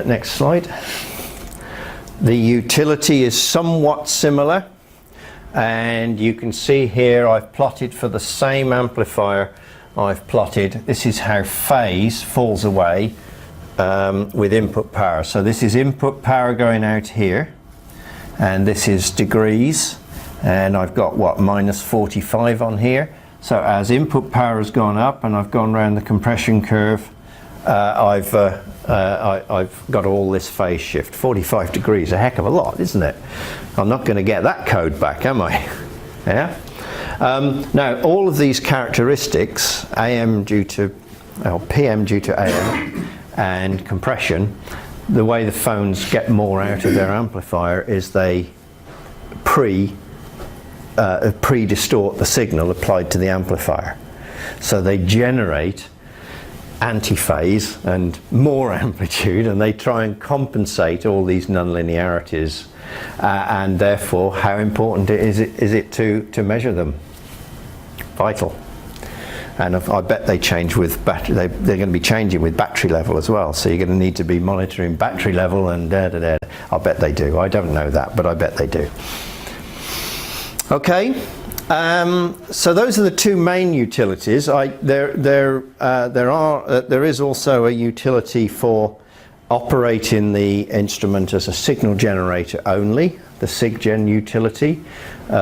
S1: Next slide. The utility is somewhat similar, and you can see here I've plotted for the same amplifier. This is how phase falls away with input power. So this is input power going out here, and this is degrees, and I've got what, minus 45 on here. So as input power has gone up and I've gone around the compression curve, I've got all this phase shift. 45 degrees, a heck of a lot, isn't it? I'm not going to get that code back, am I? Yeah. Now all of these characteristics, PM due to AM, and compression, the way the phones get more out of their amplifier is they pre-distort the signal applied to the amplifier. So they generate antiphase and more amplitude, and they try and compensate all these nonlinearities, and therefore how important is it to measure them? Vital. And I bet they change with battery. They're going to be changing with battery level as well. So you're going to need to be monitoring battery level and I bet they do. I don't know that, but I bet they do. Okay. So those are the two main utilities. There is also a utility for operating the instrument as a signal generator only, the SIGGEN utility.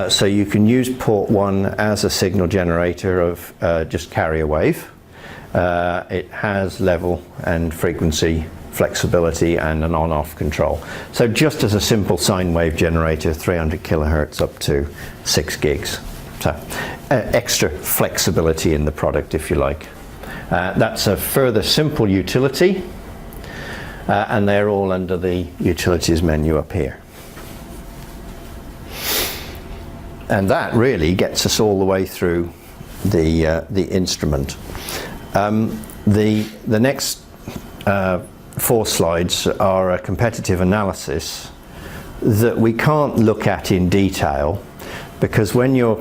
S1: So you can use port 1 as a signal generator of just carrier wave. It has level and frequency flexibility and an on-off control. So just as a simple sine wave generator, 300 kilohertz up to 6 gigs. So extra flexibility in the product, if you like. That's a further simple utility, and they're all under the utilities menu up here. And that really gets us all the way through the instrument. the next 4 slides are a competitive analysis that we can't look at in detail, because when you're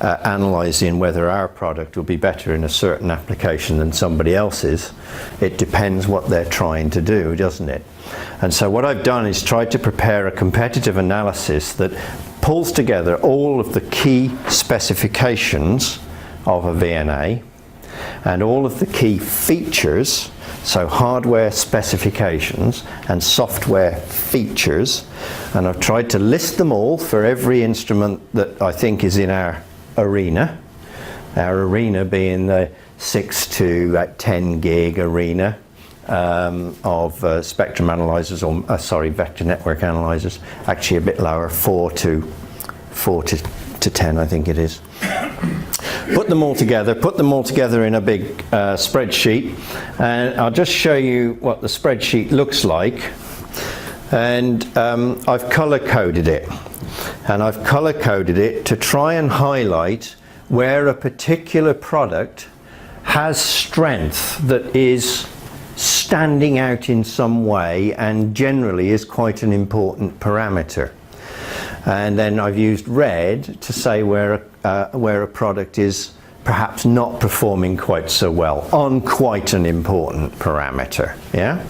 S1: analysing whether our product will be better in a certain application than somebody else's, it depends what they're trying to do, doesn't it? And so what I've done is tried to prepare a competitive analysis that pulls together all of the key specifications of a VNA and all of the key features, so hardware specifications and software features, and I've tried to list them all for every instrument that I think is in our arena being the 6 to 10 gig arena of spectrum analyzers, or vector network analyzers, actually a bit lower, 4 to 10 I think it is. Put them all together in a big spreadsheet, and I'll just show you what the spreadsheet looks like. And I've color coded it, and I've color coded it to try and highlight where a particular product has strength that is standing out in some way and generally is quite an important parameter. And then I've used red to say where a product is perhaps not performing quite so well on quite an important parameter. Yeah.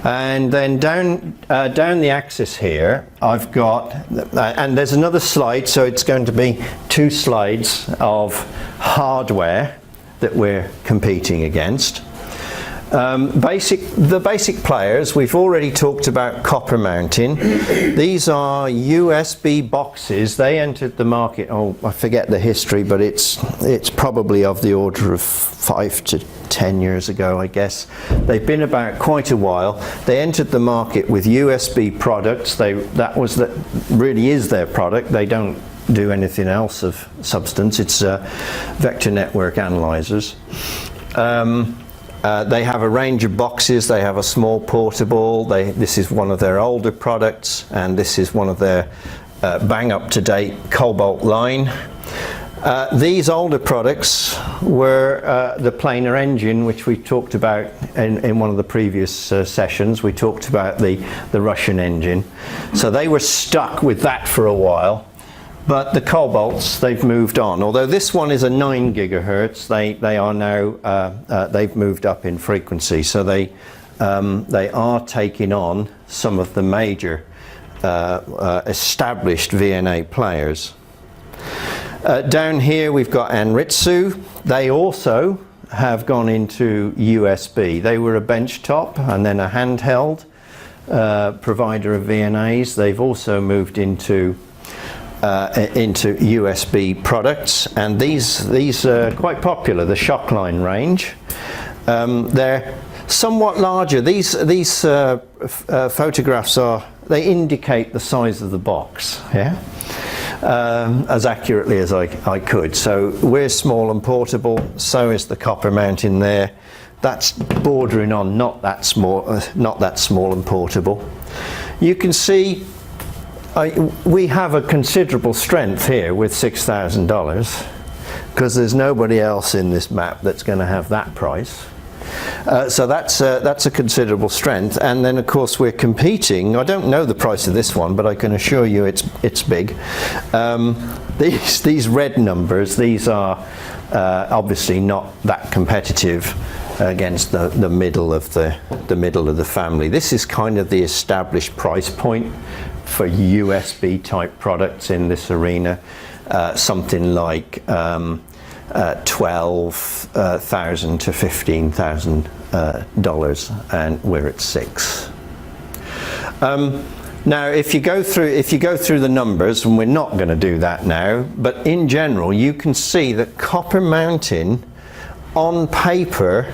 S1: And then down the axis here, I've got, and there's another slide, so it's going to be 2 slides of hardware that we're competing against. The basic players, we've already talked about copper mounting. These are USB boxes. They entered the market, oh, I forget the history, but it's probably of the order of 5 to 10 years ago, I guess. They've been about quite a while. They entered the market with USB products. That really is their product. They don't do anything else of substance. It's vector network analyzers. They have a range of boxes. They have a small portable. This is one of their older products, and this is one of their bang up-to-date Cobalt line. These older products were the planar engine, which we talked about in one of the previous sessions. We talked about the Russian engine. So they were stuck with that for a while. But the Cobalts, they've moved on. Although this one is a 9 gigahertz, they are now, they've moved up in frequency. So they are taking on some of the major established VNA players. Down here we've got Anritsu. They also have gone into USB. They were a benchtop and then a handheld provider of VNAs. They've also moved into USB products, and these are quite popular, the Shockline range. They're somewhat larger. These photographs they indicate the size of the box, yeah, as accurately as I could. So we're small and portable, so is the copper mounting there. That's bordering on not that small and portable. You can see we have a considerable strength here with $6,000, because there's nobody else in this map that's going to have that price. So that's a considerable strength. And then of course we're competing. I don't know the price of this one, but I can assure you it's big. These red numbers, these are obviously not that competitive against the middle of the family. This is kind of the established price point for USB type products in this arena, something like $12,000 to $15,000, and we're at $6,000. Now, if you go through the numbers, and we're not going to do that now, but in general, you can see that copper mounting on paper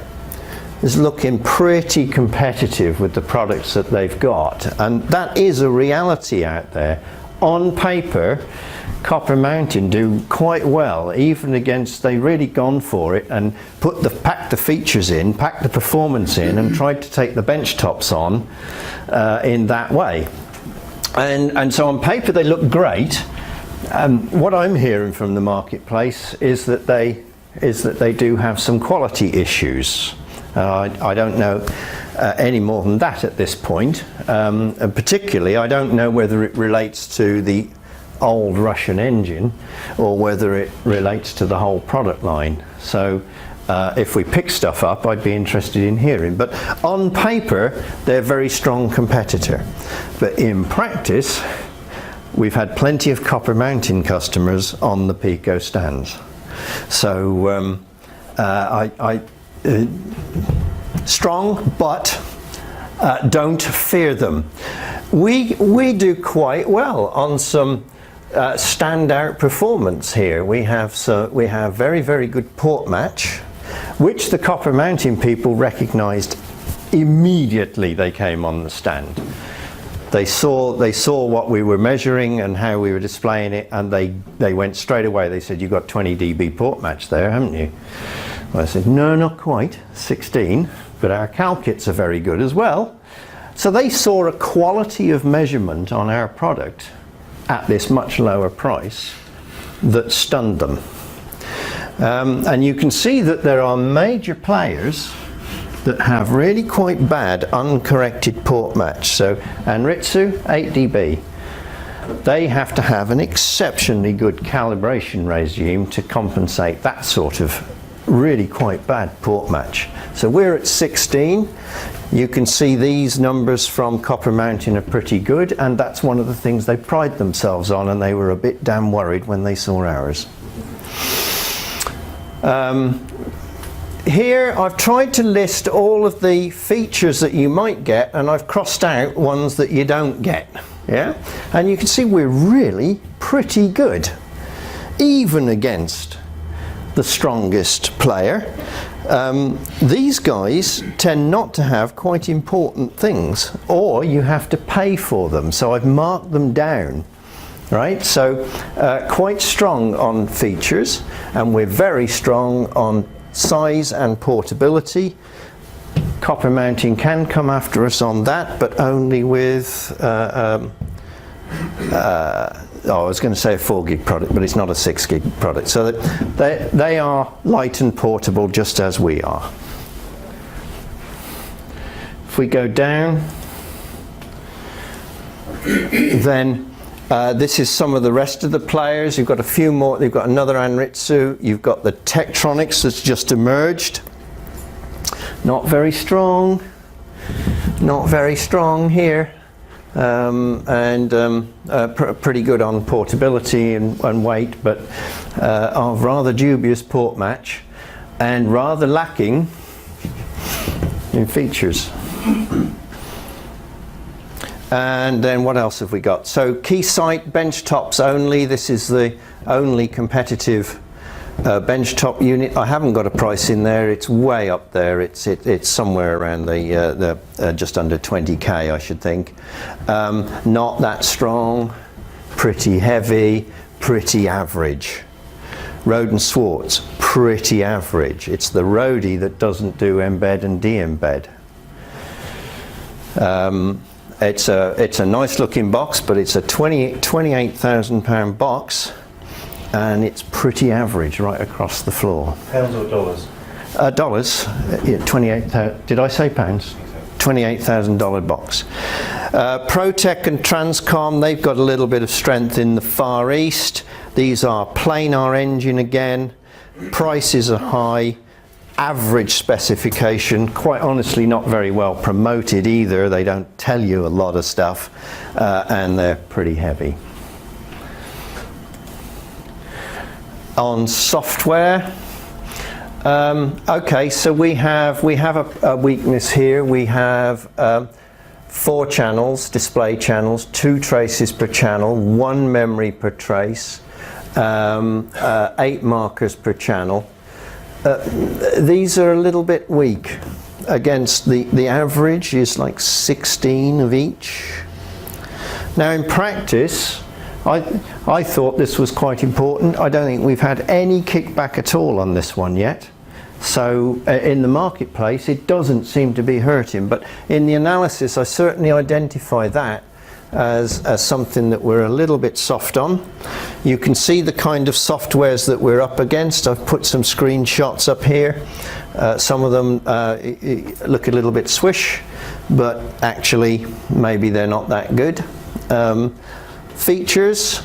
S1: is looking pretty competitive with the products that they've got, and that is a reality out there. On paper, copper mounting do quite well, even against, they really gone for it and packed the features in, packed the performance in, and tried to take the bench tops on in that way. And so on paper they look great. What I'm hearing from the marketplace is that is that they do have some quality issues. I don't know any more than that at this point. And particularly, I don't know whether it relates to the old Russian engine or whether it relates to the whole product line. So if we pick stuff up, I'd be interested in hearing. But on paper, they're a very strong competitor. But in practice, we've had plenty of copper mounting customers on the Pico stands. So strong, but don't fear them. We do quite well on some standout performance here. We have very, very good port match, which the copper mounting people recognized immediately they came on the stand. They saw what we were measuring and how we were displaying it, and they went straight away. They said, "You've got 20 dB port match there, haven't you?" Well, I said, "No, not quite, 16, but our cal kits are very good as well." So they saw a quality of measurement on our product at this much lower price that stunned them. And you can see that there are major players that have really quite bad uncorrected port match. So Anritsu, 8 dB. They have to have an exceptionally good calibration regime to compensate that sort of really quite bad port match. So we're at 16. You can see these numbers from copper mounting are pretty good, and that's one of the things they pride themselves on, and they were a bit damn worried when they saw ours. Here I've tried to list all of the features that you might get, and I've crossed out ones that you don't get. Yeah? And you can see we're really pretty good, even against the strongest player. These guys tend not to have quite important things, or you have to pay for them. So I've marked them down. Right, so quite strong on features, and we're very strong on size and portability. Copper mounting can come after us on that, but only with I was going to say a 4 gig product, but it's not a 6 gig product. So that they are light and portable just as we are. If we go down, then this is some of the rest of the players. You've got a few more. You've got another Anritsu. You've got the Tektronix that's just emerged. Not very strong. Not very strong here. Pretty good on portability and weight, but of rather dubious port match and rather lacking in features. And then what else have we got? So Keysight benchtops only. This is the only competitive benchtop unit. I haven't got a price in there. It's way up there. It's somewhere around the just under 20k, I should think. Not that strong. Pretty heavy. Pretty average. Rohde & Schwarz, pretty average. It's the Rohde that doesn't do embed and de-embed. It's a nice looking box, but it's a £28,000 box, and it's pretty average right across the floor.
S4: Pounds or dollars?
S1: Dollars. Yeah, 28,000. Did I say pounds? $28,000 box. Protec and Transcom, they've got a little bit of strength in the Far East. These are planar engine again. Prices are high. Average specification, quite honestly not very well promoted either. They don't tell you a lot of stuff, and they're pretty heavy. On software, okay, so we have a weakness here. We have 4 channels, display channels, 2 traces per channel, 1 memory per trace, 8 markers per channel. These are a little bit weak against the average is like 16 of each. Now in practice, I thought this was quite important. I don't think we've had any kickback at all on this one yet. So in the marketplace, it doesn't seem to be hurting. But in the analysis, I certainly identify that as something that we're a little bit soft on. You can see the kind of softwares that we're up against. I've put some screenshots up here. Some of them look a little bit swish, but actually maybe they're not that good. Features,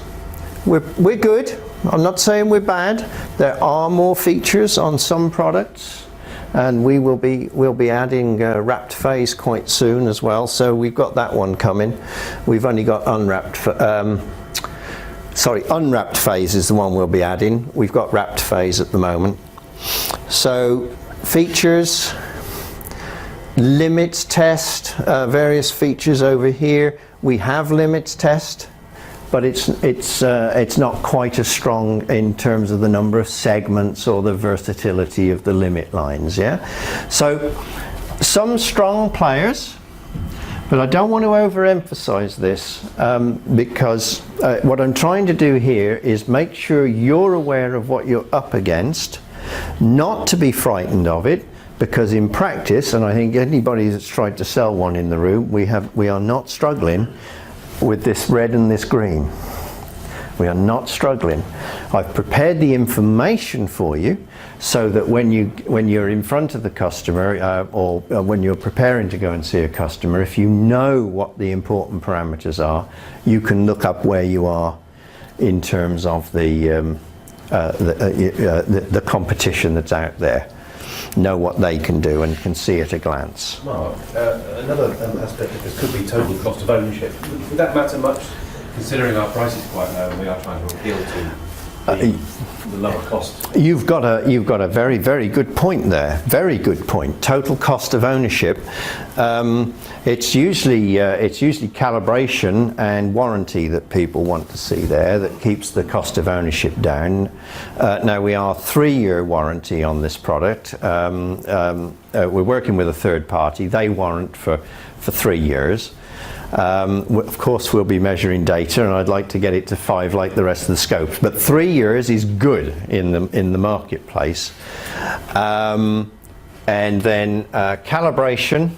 S1: we're good. I'm not saying we're bad. There are more features on some products, and we'll be adding wrapped phase quite soon as well. So we've got that one coming. We've only got unwrapped phase is the one we'll be adding. We've got wrapped phase at the moment. So features, limits test, various features over here. We have limits test, but it's not quite as strong in terms of the number of segments or the versatility of the limit lines. Yeah, so some strong players. But I don't want to overemphasize this because what I'm trying to do here is make sure you're aware of what you're up against, not to be frightened of it, because in practice, and I think anybody that's tried to sell one in the room, we are not struggling with this red and this green. We are not struggling. I've prepared the information for you so that when you're in front of the customer or when you're preparing to go and see a customer, if you know what the important parameters are, you can look up where you are in terms of the competition that's out there. Know what they can do and can see at a glance.
S4: Mark, another aspect of this could be total cost of ownership. Would that matter much, considering our price is quite low and we are trying to appeal to the lower cost?
S1: You've got a very, very good point there. Very good point. Total cost of ownership. It's usually calibration and warranty that people want to see there that keeps the cost of ownership down. Now we are 3-year warranty on this product. We're working with a third party. They warrant for 3 years. Of course we'll be measuring data, and I'd like to get it to 5 like the rest of the scopes, but 3 years is good in the marketplace. And then calibration,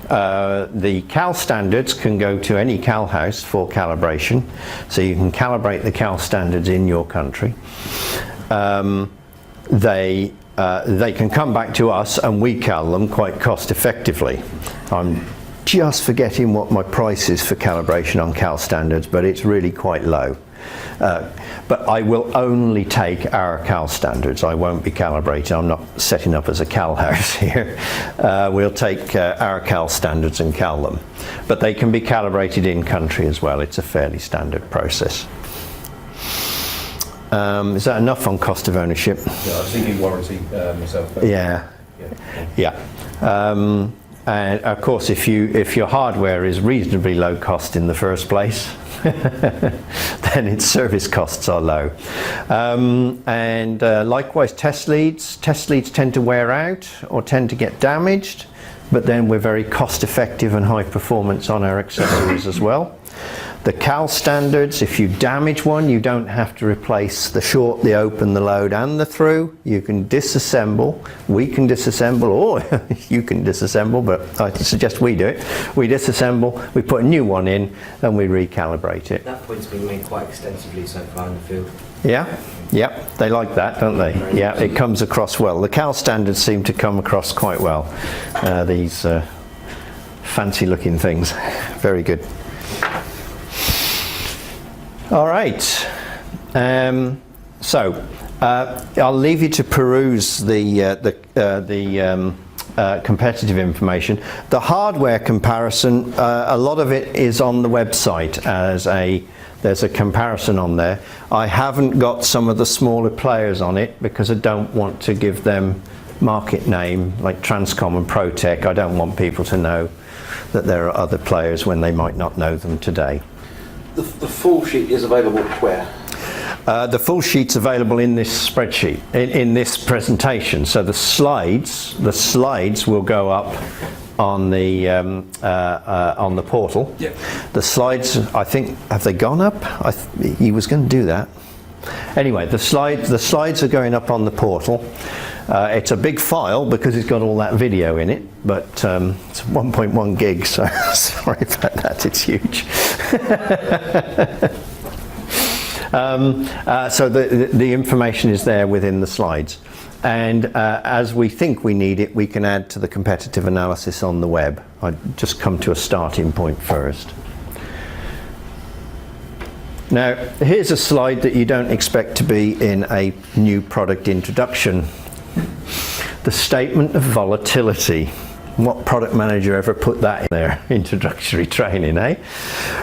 S1: the cal standards can go to any cal house for calibration, so you can calibrate the cal standards in your country. They can come back to us and we cal them quite cost effectively. I'm just forgetting what my price is for calibration on cal standards, but it's really quite low. But I will only take our cal standards. I won't be calibrating. I'm not setting up as a cal house here. We'll take our cal standards and cal them. But they can be calibrated in country as well. It's a fairly standard process. Is that enough on cost of ownership?
S4: Yeah, I was thinking warranty myself.
S1: Yeah. And of course, if your hardware is reasonably low cost in the first place, then its service costs are low. And likewise, test leads tend to wear out or tend to get damaged, but then we're very cost effective and high performance on our accessories as well. The cal standards, if you damage one, you don't have to replace the short, the open, the load and the through. You can disassemble. We can disassemble, or you can disassemble, but I suggest we do it. We disassemble, we put a new one in, and we recalibrate it.
S3: That point's been made quite extensively so far in the field.
S1: Yeah, they like that, don't they? Yeah, it comes across well. The cal standards seem to come across quite well. These fancy looking things. Very good. All right, so I'll leave you to peruse the competitive information. The hardware comparison, a lot of it is on the website there's a comparison on there. I haven't got some of the smaller players on it because I don't want to give them market name like Transcom and Protec. I don't want people to know that there are other players when they might not know them today.
S2: The full sheet is available where?
S1: The full sheet's available in this spreadsheet, in this presentation. So the slides will go up on the portal.
S2: Yep.
S1: The slides, I think, have they gone up? He was going to do that. Anyway, the slides are going up on the portal. It's a big file because it's got all that video in it, but it's 1.1 gig, so sorry about that, it's huge. So the information is there within the slides. And as we think we need it, we can add to the competitive analysis on the web. I'd just come to a starting point first. Now, here's a slide that you don't expect to be in a new product introduction. The statement of volatility. What product manager ever put that in their introductory training, eh?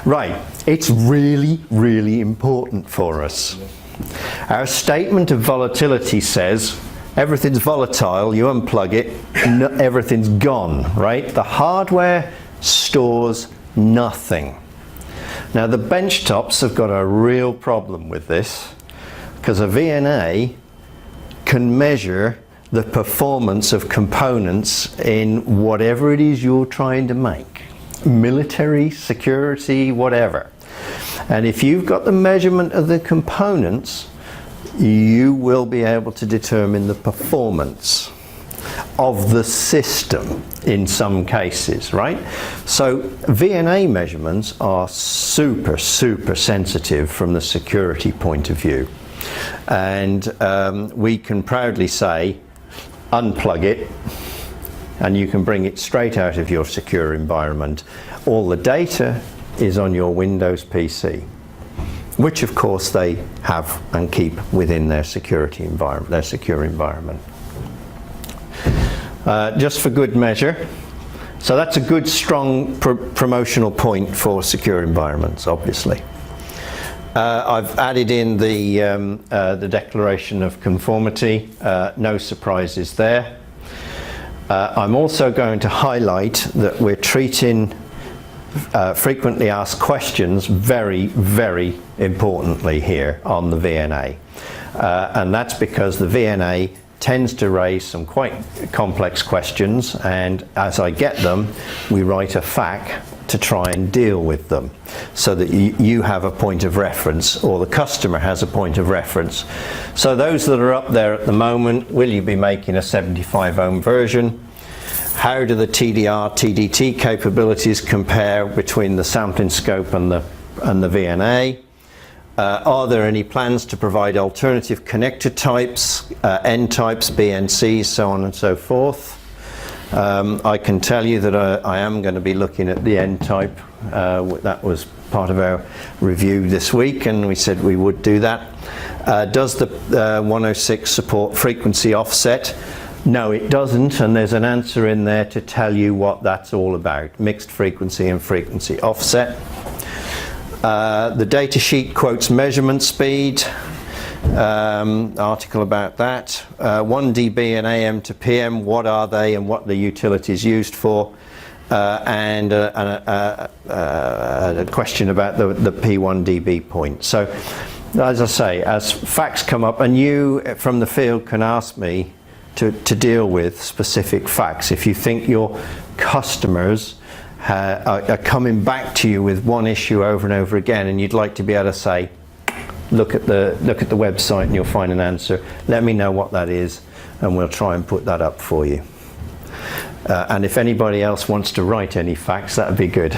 S1: Right, it's really, really important for us. Our statement of volatility says, everything's volatile, you unplug it, everything's gone, right? The hardware stores nothing. Now the benchtops have got a real problem with this, because a VNA can measure the performance of components in whatever it is you're trying to make. Military, security, whatever. And if you've got the measurement of the components, you will be able to determine the performance of the system in some cases, right? So VNA measurements are super, super sensitive from the security point of view. And we can proudly say, unplug it, and you can bring it straight out of your secure environment. All the data is on your Windows PC, which of course they have and keep within their security environment, their secure environment. Just for good measure, so that's a good strong promotional point for secure environments, obviously. I've added in the declaration of conformity, no surprises there. I'm also going to highlight that we're treating frequently asked questions very, very importantly here on the VNA. And that's because the VNA tends to raise some quite complex questions, and as I get them, we write a FAQ to try and deal with them, so that you have a point of reference, or the customer has a point of reference. So those that are up there at the moment, will you be making a 75 ohm version? How do the TDR, TDT capabilities compare between the sampling scope and the VNA? Are there any plans to provide alternative connector types, N types, BNCs, so on and so forth? I can tell you that I am going to be looking at the N type. That was part of our review this week, and we said we would do that. Does the 106 support frequency offset? No, it doesn't, and there's an answer in there to tell you what that's all about. Mixed frequency and frequency offset. The data sheet quotes measurement speed. Article about that. 1 dB and AM to PM, what are they and what the utility is used for? And a question about the P1 dB point. So, as I say, as facts come up, and you from the field can ask me to deal with specific facts. If you think your customers are coming back to you with one issue over and over again, and you'd like to be able to say, look at the website and you'll find an answer, let me know what that is and we'll try and put that up for you. And if anybody else wants to write any facts, that would be good.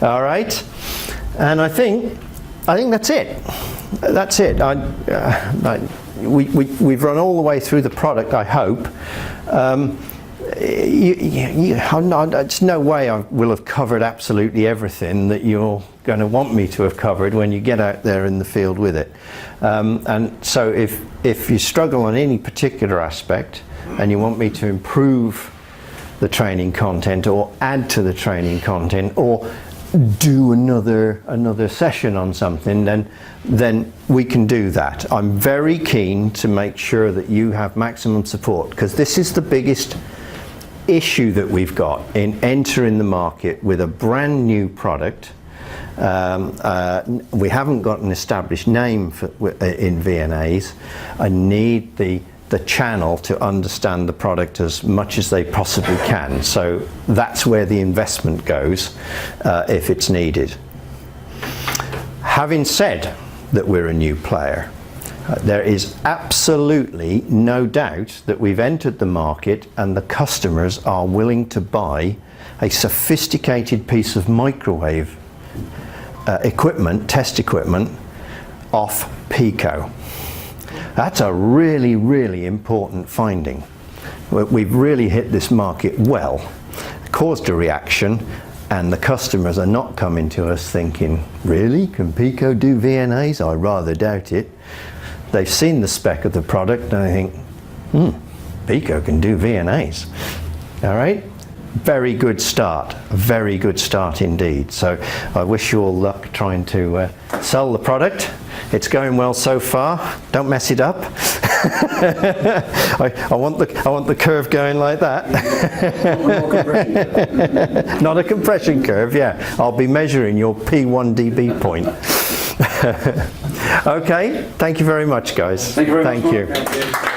S1: All right, and I think that's it. That's it. We've run all the way through the product, I hope. It's no way I will have covered absolutely everything that you're going to want me to have covered when you get out there in the field with it. And so if you struggle on any particular aspect and you want me to improve the training content or add to the training content or do another session on something, then we can do that. I'm very keen to make sure that you have maximum support, because this is the biggest issue that we've got in entering the market with a brand new product. We haven't got an established name in VNAs. I need the channel to understand the product as much as they possibly can. So that's where the investment goes if it's needed. Having said that we're a new player, there is absolutely no doubt that we've entered the market and the customers are willing to buy a sophisticated piece of microwave equipment, test equipment, off Pico. That's a really, really important finding. We've really hit this market well, caused a reaction, and the customers are not coming to us thinking, really, can Pico do VNAs? I rather doubt it. They've seen the spec of the product and they think, Pico can do VNAs. All right? Very good start, a very good start indeed. So I wish you all luck trying to sell the product. It's going well so far. Don't mess it up. I want the curve going like that. Not a compression curve, yeah. I'll be measuring your P1 dB point. Okay, thank you very much, guys.
S2: Thank you very much.
S1: Thank you.
S2: Thank you.